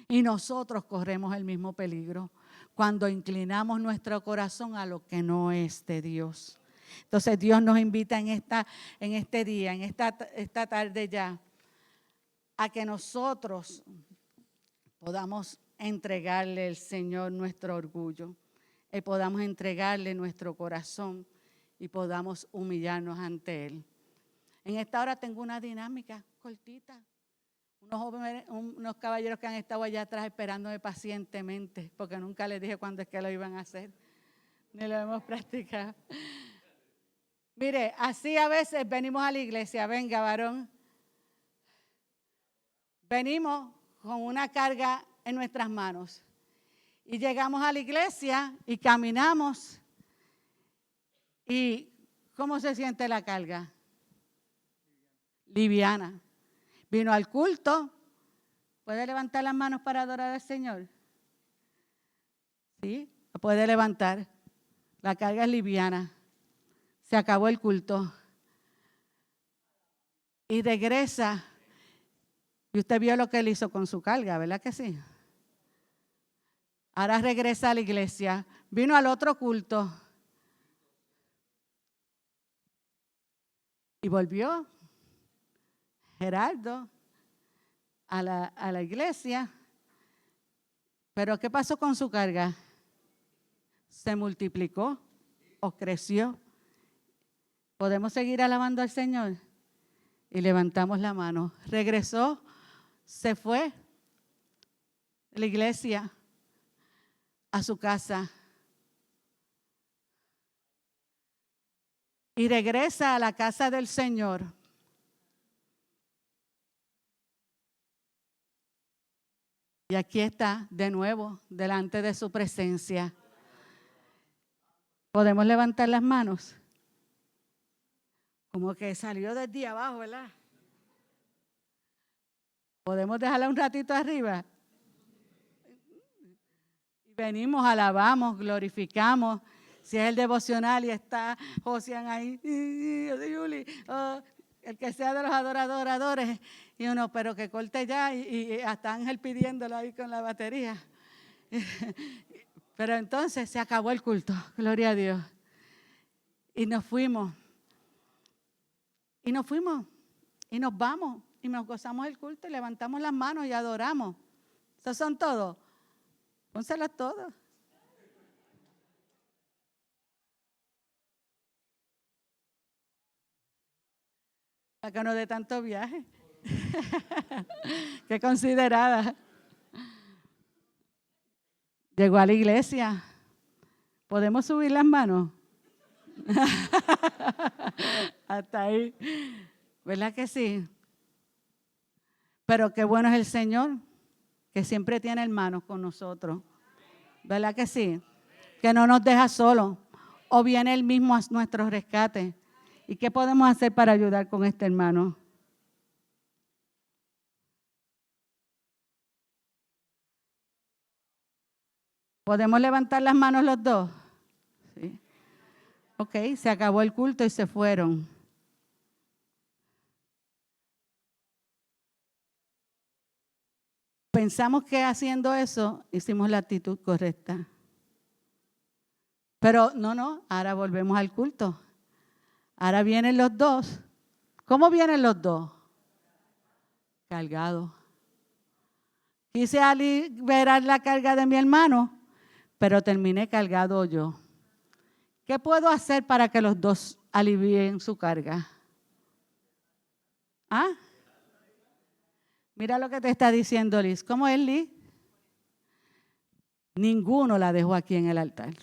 Y nosotros corremos el mismo peligro cuando inclinamos nuestro corazón a lo que no es de Dios. Entonces Dios nos invita en este día, en esta tarde ya, a que nosotros podamos entregarle al Señor nuestro orgullo, y podamos entregarle nuestro corazón y podamos humillarnos ante Él. En esta hora tengo una dinámica cortita. Unos caballeros que han estado allá atrás esperándome pacientemente, porque nunca les dije cuándo es que lo iban a hacer, ni lo hemos practicado. Mire, así a veces venimos a la iglesia, venga varón, venimos con una carga en nuestras manos y llegamos a la iglesia y caminamos y ¿cómo se siente la carga? Liviana. Vino al culto, ¿puede levantar las manos para adorar al Señor? Sí, puede levantar. La carga es liviana. Se acabó el culto. Y regresa. Y usted vio lo que él hizo con su carga, ¿verdad que sí? Ahora regresa a la iglesia. Vino al otro culto. Y volvió Gerardo a la iglesia. Pero ¿qué pasó con su carga? ¿Se multiplicó o creció? ¿Podemos seguir alabando al Señor? Y levantamos la mano. Regresó, se fue de la iglesia a su casa. Y regresa a la casa del Señor. Y aquí está de nuevo delante de su presencia. ¿Podemos levantar las manos? Como que salió desde abajo, ¿verdad? ¿Podemos dejarla un ratito arriba? Venimos, alabamos, glorificamos. Si es el devocional y está Josian ahí, Yuli, el que sea de los adoradores, y uno, pero que corte ya, y hasta Ángel pidiéndolo ahí con la batería. Pero entonces se acabó el culto, gloria a Dios. Y nos fuimos. Y nos fuimos, y nos vamos, y nos gozamos el culto, y levantamos las manos y adoramos. ¿Esos son todos? Pónselas todas. Para que no dé tanto viaje. Qué considerada. Llegó a la iglesia. ¿Podemos subir las manos? Hasta ahí. ¿Verdad que sí? Pero qué bueno es el Señor, que siempre tiene hermanos con nosotros. ¿Verdad que sí? Que no nos deja solos. O viene Él mismo a nuestro rescate. ¿Y qué podemos hacer para ayudar con este hermano? ¿Podemos levantar las manos los dos? Sí. Ok, se acabó el culto y se fueron. Pensamos que haciendo eso hicimos la actitud correcta. Pero no, ahora volvemos al culto. Ahora vienen los dos. ¿Cómo vienen los dos? Cargados. Quise liberar la carga de mi hermano, pero terminé cargado yo. ¿Qué puedo hacer para que los dos alivien su carga? ¿Ah? Mira lo que te está diciendo Liz. ¿Cómo es, Liz? Ninguno la dejó aquí en el altar.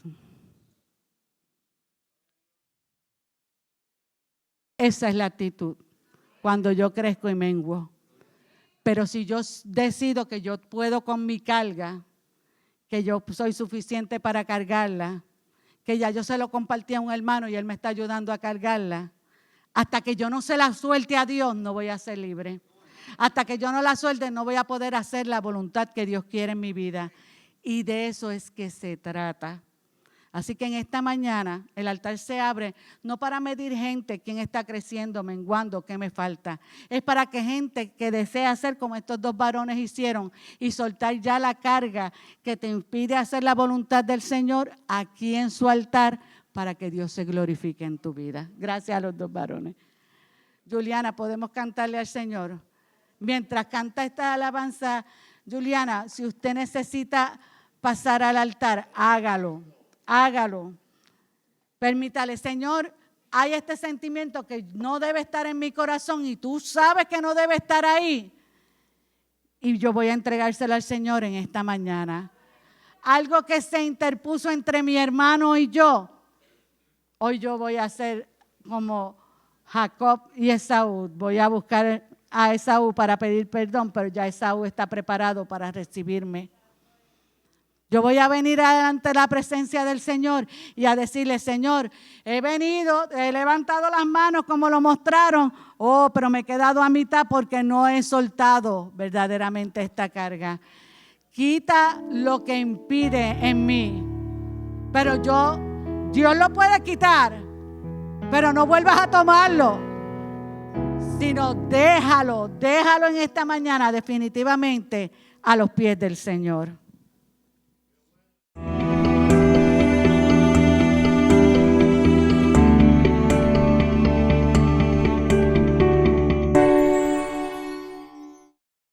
Esa es la actitud. Cuando yo crezco y menguo. Pero si yo decido que yo puedo con mi carga, que yo soy suficiente para cargarla, que ya yo se lo compartí a un hermano y él me está ayudando a cargarla, hasta que yo no se la suelte a Dios, no voy a ser libre. Hasta que yo no la suelte, no voy a poder hacer la voluntad que Dios quiere en mi vida. Y de eso es que se trata. Así que en esta mañana el altar se abre no para medir gente, quién está creciendo, menguando, qué me falta. Es para que gente que desea hacer como estos dos varones hicieron y soltar ya la carga que te impide hacer la voluntad del Señor aquí en su altar para que Dios se glorifique en tu vida. Gracias a los dos varones. Juliana, podemos cantarle al Señor. Mientras canta esta alabanza, Juliana, si usted necesita pasar al altar, hágalo. Hágalo. Permítale, Señor, hay este sentimiento que no debe estar en mi corazón y tú sabes que no debe estar ahí. Y yo voy a entregárselo al Señor en esta mañana. Algo que se interpuso entre mi hermano y yo. Hoy yo voy a hacer como Jacob y Esaú. Voy a buscar a Esaú para pedir perdón, pero ya Esaú está preparado para recibirme. Yo voy a venir ante la presencia del Señor y a decirle, Señor, he venido, he levantado las manos como lo mostraron, pero me he quedado a mitad porque no he soltado verdaderamente esta carga. Quita lo que impide en mí. Pero Dios lo puede quitar, pero no vuelvas a tomarlo, sino déjalo en esta mañana definitivamente a los pies del Señor.